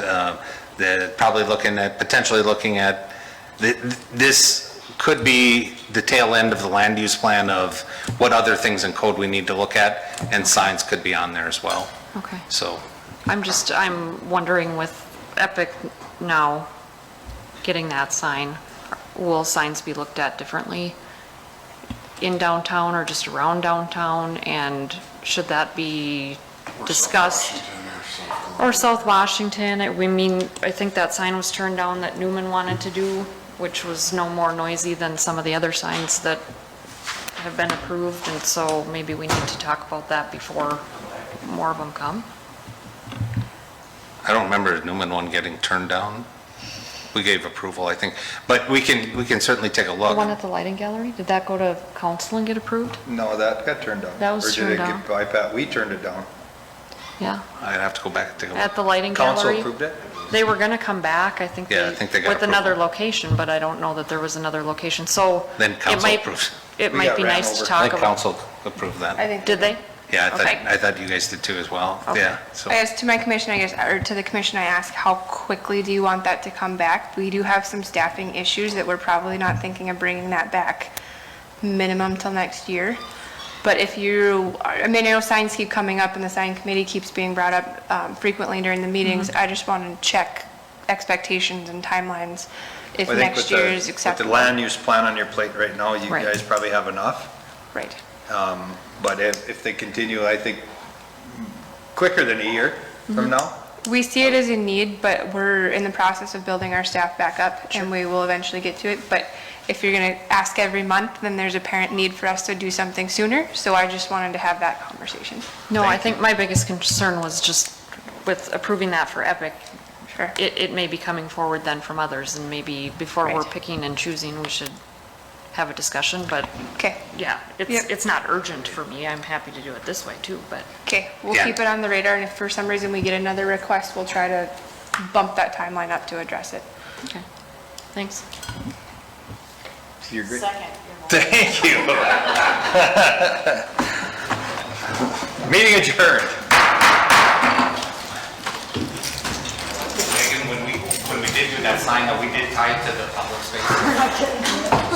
Probably potentially looking at, this could be the tail end of the land use plan of what other things in code we need to look at, and signs could be on there as well. Okay. So. I'm wondering with Epic now getting that sign, will signs be looked at differently? in downtown or just around downtown? And should that be discussed? Or South Washington? I think that sign was turned down that Newman wanted to do, which was no more noisy than some of the other signs that have been approved, and so maybe we need to talk about that before more of them come. I don't remember the Newman one getting turned down. We gave approval, I think, but we can certainly take a The look. one at the lighting gallery, did that go to council and get approved? No, that got turned down. That was turned down. Or did it get bypassed? We turned it down. Yeah, I'd have to go back and take a look. at the lighting Council gallery. approved it? They were gonna come back, I think. Yeah, I think they got with another approval. location, but I don't know that there was another location, so. Then it council might- approves. It We might got be ran nice to over. I talk think about. council approved that. I think. Did they? Yeah, Okay. I thought you guys did too as well. Okay. Yeah, so. I guess to my commission, or to the commission, I ask, how quickly do you want that to come back? We do have some staffing issues that we're probably not thinking of bringing that back minimum till next year. But if I know signs keep coming up and the sign committee keeps being brought up frequently during the meetings. I just want to check expectations and timelines if I think next year is With acceptable. the land use plan on your plate right now, you Right. guys probably have enough. Right. But if they continue, I think, quicker than a year from now, We see it as a need, but we're in the process of building our staff back up, and we will eventually get to it. But if you're going to ask every month, then there's apparent need for us to do something sooner. So I just wanted to have that conversation. No, I think my biggest concern was just with approving that for Epic. Sure. It may be coming forward then from others, and maybe before we're Right. picking and choosing, we should have a discussion, but. Okay. Yeah, Yep. it's not urgent for me. I'm happy to do it this way too, but. Okay, we'll Yeah. keep it on the radar, and if for some reason we get another request, we'll try to bump that timeline up to address it. Okay, thanks. you're great. Second. Thank you. Meeting adjourned. Megan, when we did do that sign, though, we did tie it to the public space.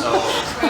So